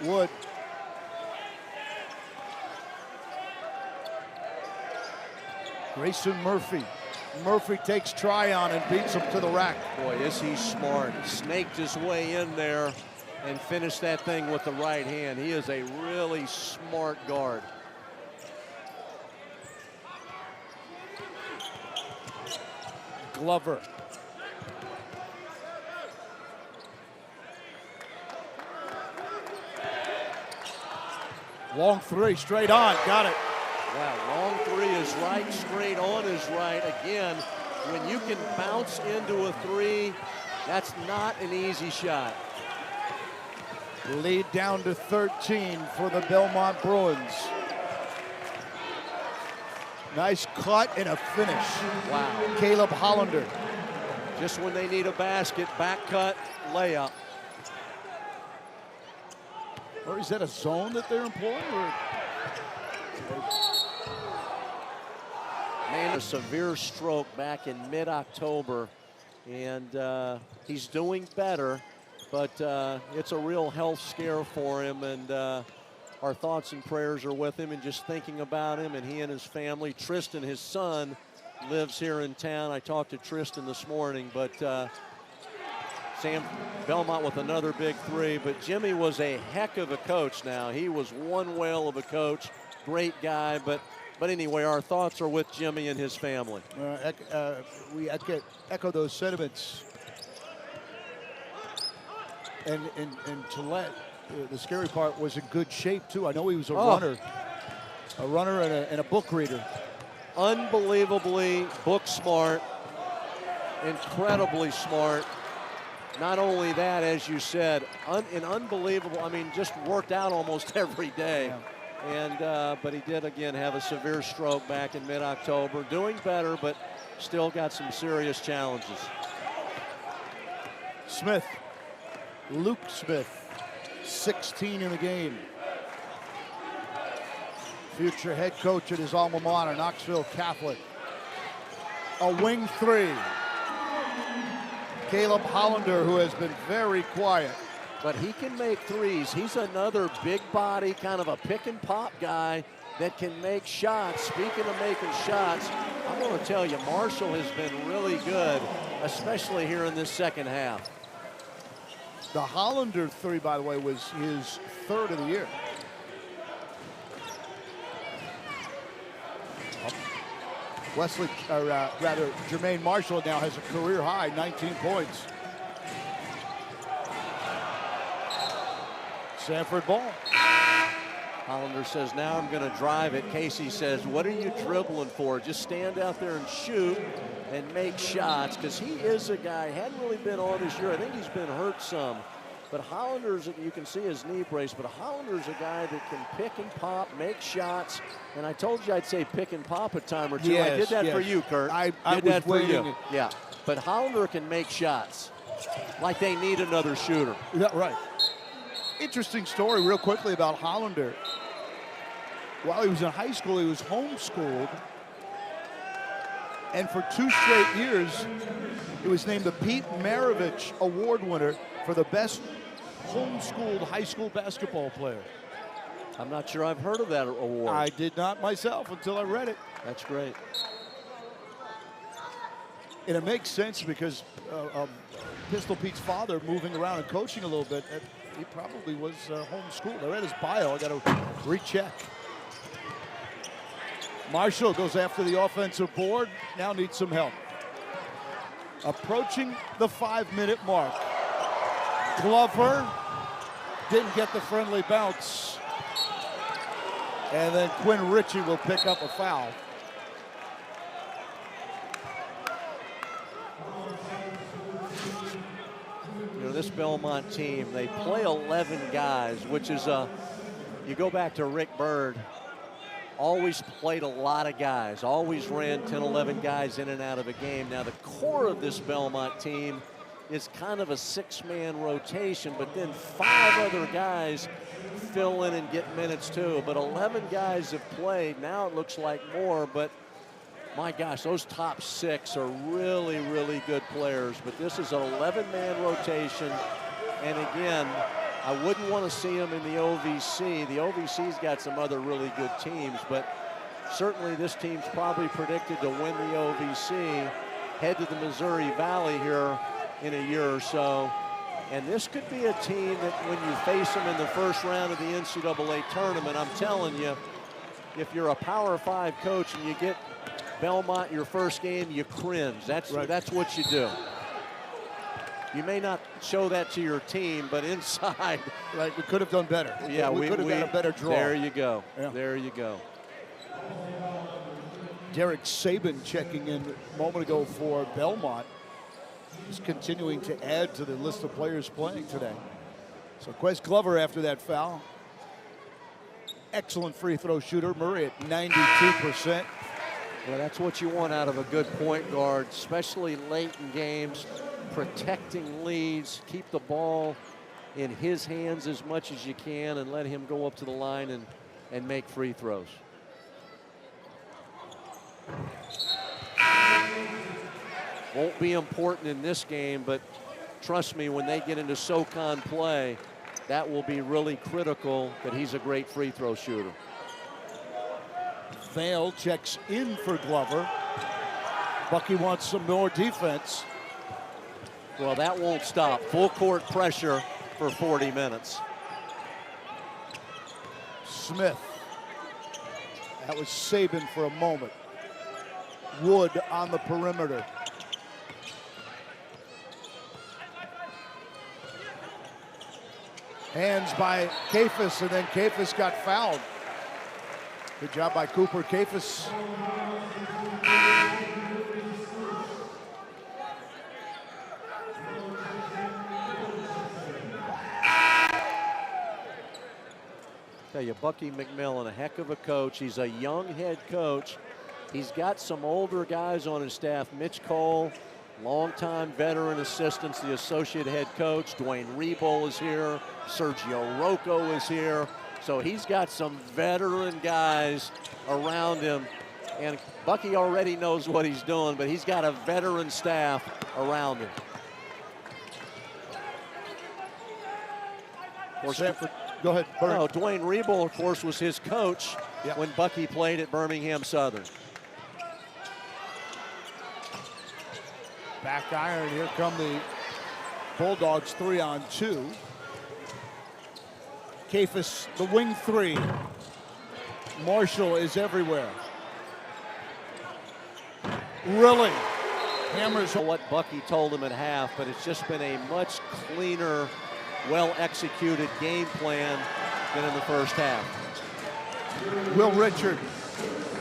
Wood. Grayson Murphy. Murphy takes Tryon and beats him to the rack. Boy, is he smart. Snaked his way in there and finished that thing with the right hand. He is a really smart guard. Glover. Long three, straight on, got it. Wow, long three is right, straight on is right. Again, when you can bounce into a three, that's not an easy shot. Lead down to 13 for the Belmont Bruins. Nice cut and a finish. Wow. Caleb Hollander. Just when they need a basket, back cut, layup. Or is that a zone that they're employing? Or? Man, a severe stroke back in mid-October, and he's doing better, but it's a real health scare for him, and our thoughts and prayers are with him and just thinking about him and he and his family. Tristan, his son, lives here in town. I talked to Tristan this morning, but Belmont with another big three, but Jimmy was a heck of a coach now. He was one whale of a coach, great guy, but anyway, our thoughts are with Jimmy and his family. We echo those sentiments. And Gillette, the scary part, was in good shape too. I know he was a runner and a book reader. Unbelievably book smart, incredibly smart. Not only that, as you said, unbelievable. I mean, just worked out almost every day. Yeah. And but he did again have a severe stroke back in mid-October. Doing better, but still got some serious challenges. Smith, Luke Smith, 16 in the game. Future head coach at his alma mater, Knoxville Catholic. A wing three. Caleb Hollander, who has been very quiet. But he can make threes. He's another big body, kind of a pick and pop guy that can make shots. Speaking of making shots, I'm going to tell you, Marshall has been really good, especially here in this second half. The Hollander three, by the way, was his third of the year. Jermaine Marshall now has a career high, 19 points. Samford ball. Hollander says, now I'm going to drive it. Casey says, what are you dribbling for? Just stand out there and shoot and make shots, because he is a guy, hadn't really been on this year. I think he's been hurt some. But Hollander's, you can see his knee brace, but Hollander's a guy that can pick and pop, make shots. And I told you I'd say pick and pop a time or two. Yes, I did that for you, Kurt. I did that for you. Yeah, but Hollander can make shots like they need another shooter. Yeah, right. Interesting story real quickly about Hollander. While he was in high school, he was homeschooled. And for 2 straight years, he was named the Pete Maravich Award winner for the best homeschooled high school basketball player. I'm not sure I've heard of that award. I did not myself until I read it. That's great. And it makes sense because Pistol Pete's father moving around and coaching a little bit, he probably was homeschooled. I read his bio. I got to recheck. Marshall goes after the offensive board, now needs some help. Approaching the 5-minute mark. Glover didn't get the friendly bounce. And then Quinn Ritchie will pick up a foul. this Belmont team, they play 11 guys, which is you go back to Rick Byrd, always played a lot of guys, always ran 10, 11 guys in and out of a game. Now the core of this Belmont team is kind of a 6-man rotation, but then 5 other guys fill in and get minutes too. But 11 guys have played. Now it looks like more, but my gosh, those top 6 are really, really good players. But this is an 11-man rotation. And again, I wouldn't want to see them in the OVC. The OVC's got some other really good teams, but certainly this team's probably predicted to win the OVC, head to the Missouri Valley here in a year or so. And this could be a team that when you face them in the first round of the NCAA tournament, I'm telling you, if you're a Power 5 coach and you get Belmont your first game, you cringe. That's what you do. You may not show that to your team, but inside. Like, we could have done better. Yeah, we could have got a better draw. There you go. Yeah. There you go. Derek Saban checking in a moment ago for Belmont. He's continuing to add to the list of players playing today. So Quez Glover after that foul. Excellent free throw shooter. Murray at 92%. Well, that's what you want out of a good point guard, especially late in games, protecting leads, keep the ball in his hands as much as you can and let him go up to the line and make free throws. Won't be important in this game, but trust me, when they get into SoCon play, that will be really critical that he's a great free throw shooter. Vail checks in for Glover. Bucky wants some more defense. Well, that won't stop. Full court pressure for 40 minutes. Smith. That was Saban for a moment. Wood on the perimeter. Hands by Kafis, and then Kafis got fouled. Good job by Cooper Kafis. Tell you, Bucky McMillan, a heck of a coach. He's a young head coach. He's got some older guys on his staff. Mitch Cole, longtime veteran assistants, the associate head coach. Dwayne Reboll is here. Sergio Rocco is here. So he's got some veteran guys around him. And Bucky already knows what he's doing, but he's got a veteran staff around him. Of course, Samford, go ahead. Burn. No, Dwayne Reboll, of course, was his coach when Bucky played at Birmingham Southern. Back iron, here come the Bulldogs 3-on-2. Kafis, the wing 3. Marshall is everywhere. Really hammers. What Bucky told him at half, but it's just been a much cleaner, well-executed game plan than in the first half. Will Richard.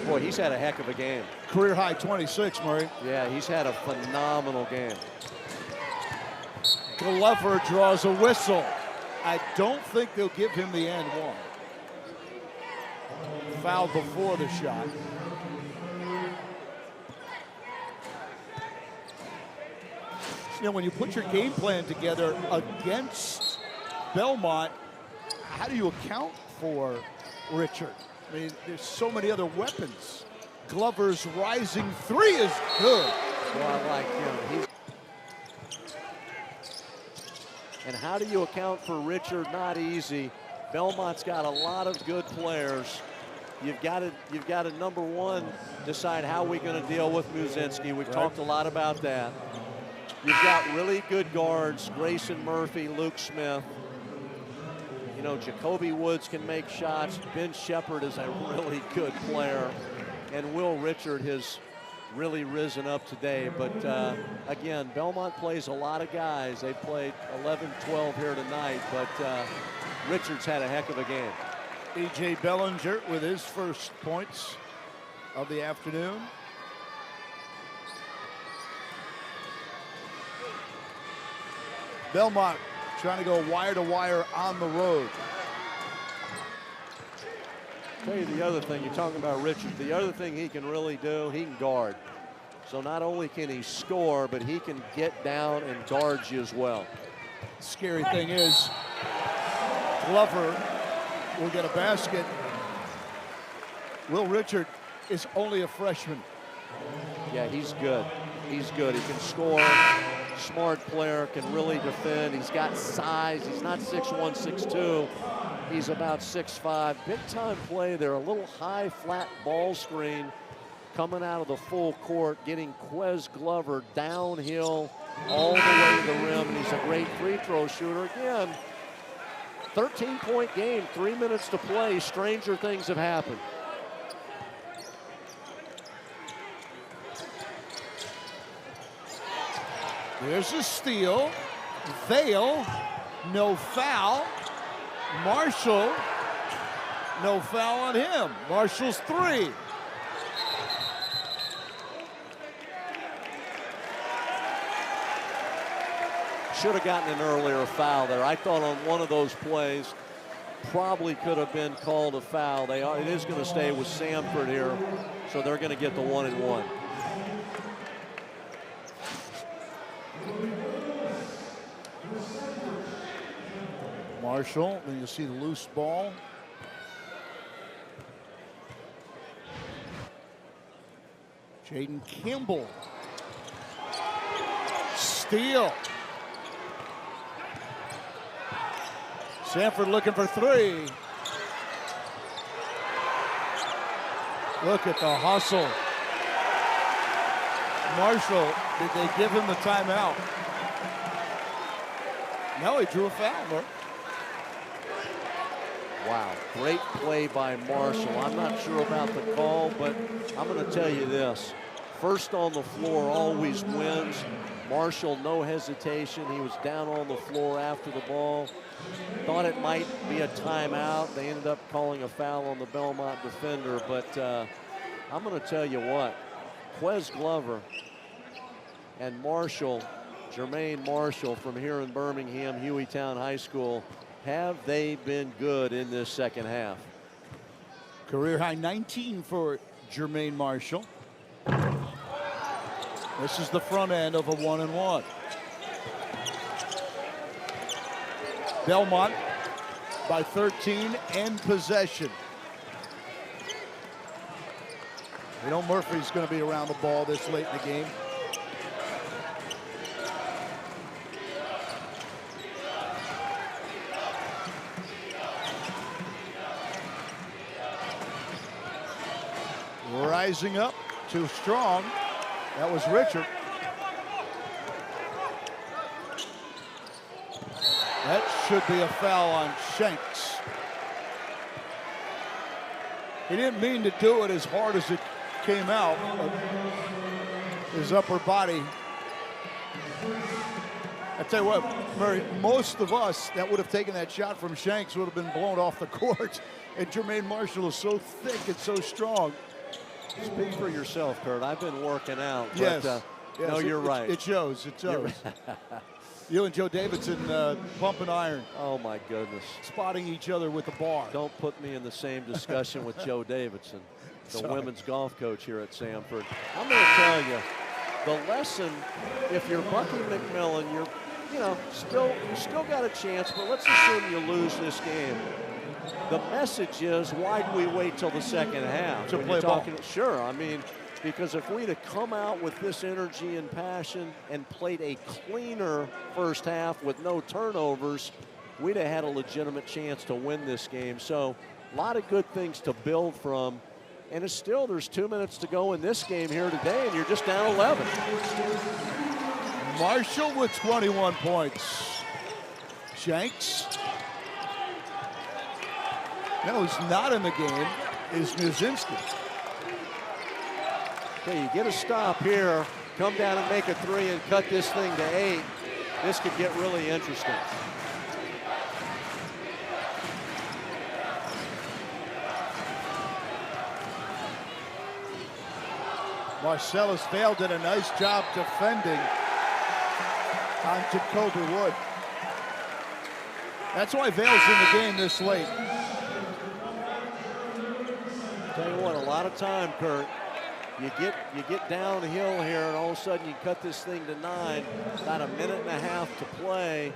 Boy, he's had a heck of a game. Career high 26, Murray. Yeah, he's had a phenomenal game. Glover draws a whistle. I don't think they'll give him the and one. Foul before the shot. You know, when you put your game plan together against Belmont, how do you account for Richard? I mean, there's so many other weapons. Glover's rising 3 is good. Well, I like him. And how do you account for Richard? Not easy. Belmont's got a lot of good players. You've got to number one, decide how we're going to deal with Muzinski. We've talked a lot about that. You've got really good guards, Grayson Murphy, Luke Smith. You know, Jacoby Woods can make shots. Ben Shepard is a really good player. And Will Richard has really risen up today. But again, Belmont plays a lot of guys. They played 11, 12 here tonight, but Richard's had a heck of a game. E.J. Bellinger with his first points of the afternoon. Belmont trying to go wire to wire on the road. Tell you the other thing, you're talking about Richard, the other thing he can really do, he can guard. So not only can he score, but he can get down and guard you as well. Scary thing is, Glover will get a basket. Will Richard is only a freshman. Yeah, he's good. He's good. He can score. Smart player, can really defend. He's got size. He's not 6'1", 6'2". He's about 6'5". Big time play there. A little high, flat ball screen coming out of the full court, getting Quez Glover downhill all the way to the rim. And he's a great free throw shooter. Again, 13-point game, 3 minutes to play. Stranger things have happened. There's a steal. Vail, no foul. Marshall, no foul on him. Marshall's 3. Should have gotten an earlier foul there. I thought on one of those plays, probably could have been called a foul. It is going to stay with Samford here, so they're going to get the 1-and-1. Marshall, then you'll see the loose ball. Jaden Campbell. Steal. Samford looking for 3. Look at the hustle. Marshall, did they give him the timeout? No, he drew a foul, Mark. Wow, great play by Marshall. I'm not sure about the call, but I'm going to tell you this. First on the floor always wins. Marshall, no hesitation. He was down on the floor after the ball. Thought it might be a timeout. They ended up calling a foul on the Belmont defender, but I'm going to tell you what. Quez Glover and Marshall, Jermaine Marshall from here in Birmingham, Hueytown High School, have they been good in this second half? Career high 19 for Jermaine Marshall. This is the front end of a 1-and-1. Belmont by 13 and possession. You know Murphy's going to be around the ball this late in the game. Rising up, too strong. That was Richard. That should be a foul on Shanks. He didn't mean to do it as hard as it came out. His upper body. I tell you what, Murray, most of us that would have taken that shot from Shanks would have been blown off the court. And Jermaine Marshall is so thick and so strong. Speak for yourself, Kurt. I've been working out. Yes. But, yes, no, you're right. It shows. It shows. You and Joe Davidson pumping iron. Oh, my goodness. Spotting each other with the bar. Don't put me in the same discussion with Joe Davidson, the women's golf coach here at Samford. I'm going to tell you, the lesson, if you're Bucky McMillan, you still got a chance, but let's assume you lose this game. The message is, why do we wait till the second half? To play ball. Sure, I mean, because if we'd have come out with this energy and passion and played a cleaner first half with no turnovers, we'd have had a legitimate chance to win this game. So a lot of good things to build from. And it's still, there's 2 minutes to go in this game here today, and you're just down 11. Marshall with 21 points. Shanks. No, who's not in the game is Muzinski. Okay, you get a stop here, come down and make a 3 and cut this thing to 8. This could get really interesting. Marcellus Vail did a nice job defending on Jacoby Wood. That's why Vail's in the game this late. Tell you what, a lot of time, Kurt. You get downhill here, and all of a sudden you cut this thing to 9. About a minute and a half to play.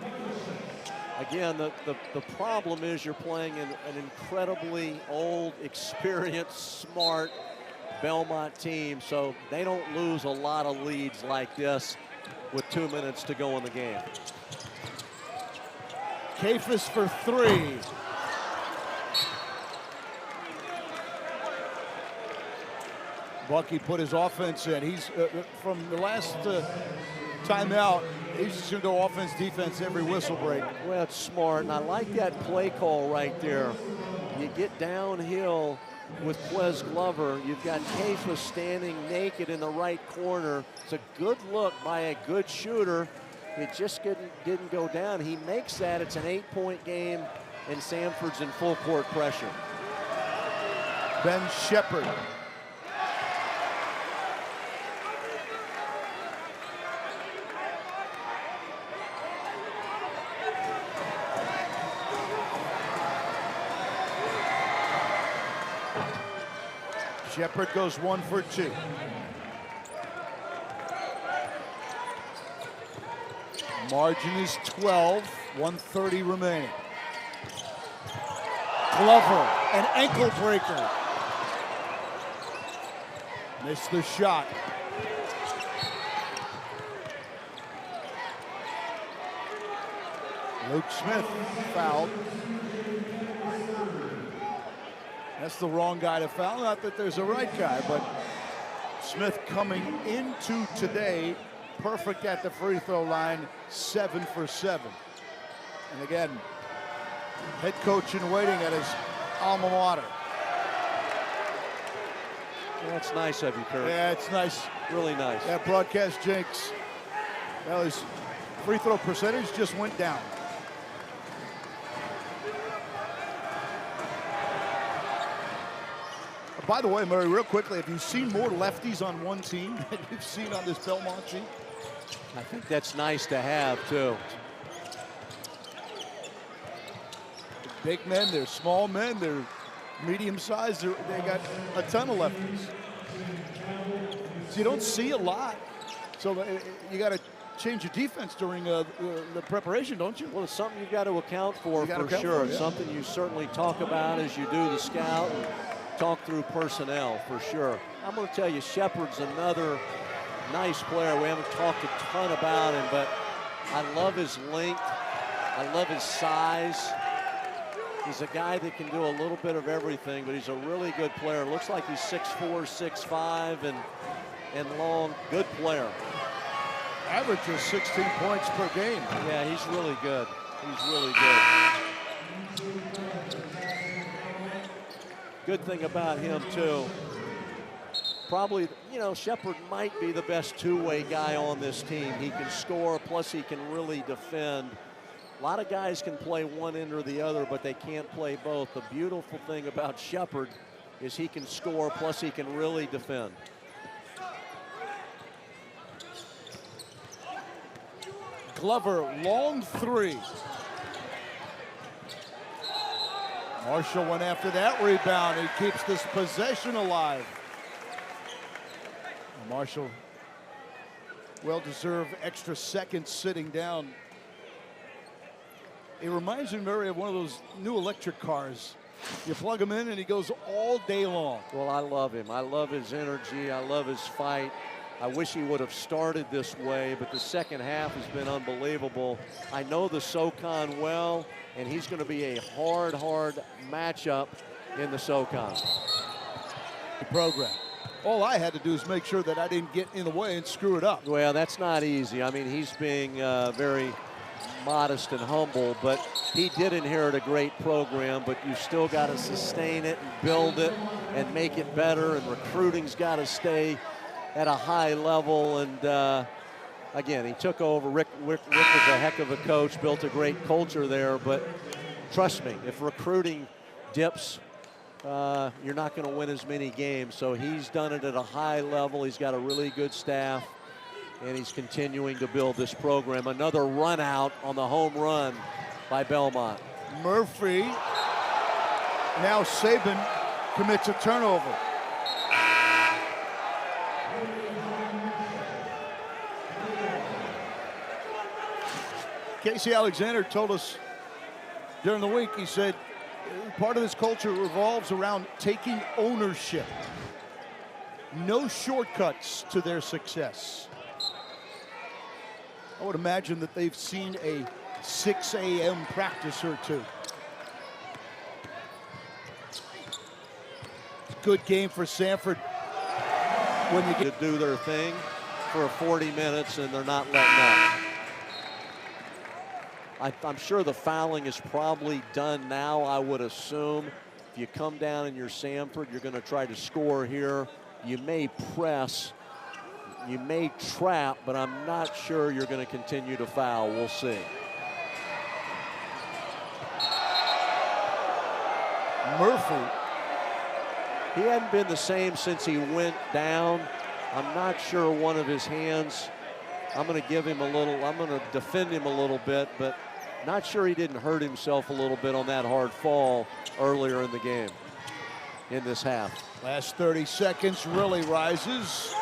Again, the problem is you're playing an incredibly old, experienced, smart Belmont team, so they don't lose a lot of leads like this with 2 minutes to go in the game. Kafis for 3. Bucky put his offense in. He's from the last timeout, he's just going to go offense, defense, every whistle break. Well, it's smart, and I like that play call right there. You get downhill with Quez Glover. You've got Kafis standing naked in the right corner. It's a good look by a good shooter. It just didn't go down. He makes that. It's an 8-point game, and Samford's in full court pressure. Ben Shepherd. Shepherd goes 1 for 2. Margin is 12, 1:30 remaining. Glover, an ankle breaker. Missed the shot. Luke Smith fouled. That's the wrong guy to foul. Not that there's a right guy, but Smith coming into today perfect at the free throw line, 7 for 7. And again, head coach in waiting at his alma mater. That's nice of you, Kurt. Yeah, it's nice. Really nice. That broadcast jinx. Well, his free throw percentage just went down. By the way, Murray, real quickly, have you seen more lefties on one team than you've seen on this Belmont team? I think that's nice to have, too. Big men, they're small men, they're medium-sized, they got a ton of lefties. So you don't see a lot. So you got to change your defense during the preparation, don't you? Well, it's something you've got to account for sure. It's something you certainly talk about as you do the scout and talk through personnel for sure. I'm going to tell you, Shepherd's another nice player. We haven't talked a ton about him, but I love his length. I love his size. He's a guy that can do a little bit of everything, but he's a really good player. Looks like he's 6'4", 6'5", and long. Good player. Averages 16 points per game. Yeah, he's really good. He's really good. Good thing about him, too, probably, you know, Shepherd might be the best two-way guy on this team. He can score, plus he can really defend. A lot of guys can play one end or the other, but they can't play both. The beautiful thing about Shepherd is he can score, plus he can really defend. Glover, long 3. Marshall went after that rebound. He keeps this possession alive. Marshall, well-deserved extra seconds sitting down. It reminds me, Murray, of one of those new electric cars. You plug him in and he goes all day long. Well, I love him. I love his energy. I love his fight. I wish he would have started this way, but the second half has been unbelievable. I know the SoCon well, and he's going to be a hard matchup in the SoCon. The program. All I had to do is make sure that I didn't get in the way and screw it up. Well, that's not easy. I mean, he's being very modest and humble, but he did inherit a great program, but you still got to sustain it and build it and make it better, and recruiting's got to stay at a high level. And again, he took over. Rick was a heck of a coach, built a great culture there, but trust me, if recruiting dips, you're not going to win as many games. So he's done it at a high level. He's got a really good staff, and he's continuing to build this program. Another run out on the home run by Belmont. Murphy. Now Saban commits a turnover. Casey Alexander told us during the week, he said, part of this culture revolves around taking ownership. No shortcuts to their success. I would imagine that they've seen a 6 a.m. practice or two. Good game for Samford. When you get to do their thing for 40 minutes and they're not letting up. I'm sure the fouling is probably done now, I would assume. If you come down and you're Samford, you're going to try to score here. You may press, you may trap, but I'm not sure you're going to continue to foul. We'll see. Murphy. He hadn't been the same since he went down. I'm not sure one of his hands, I'm going to give him a little, I'm going to defend him a little bit, but not sure he didn't hurt himself a little bit on that hard fall earlier in the game, in this half. Last 30 seconds, really rises.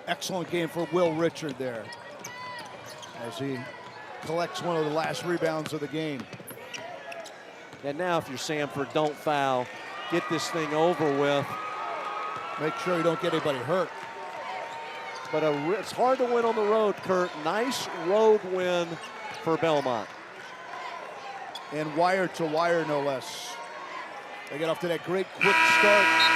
Excellent game for Will Richard there as he collects one of the last rebounds of the game. And now if you're Samford, don't foul. Get this thing over with. Make sure you don't get anybody hurt. But it's hard to win on the road, Kurt. Nice road win for Belmont. And wire to wire, no less. They get off to that great quick start.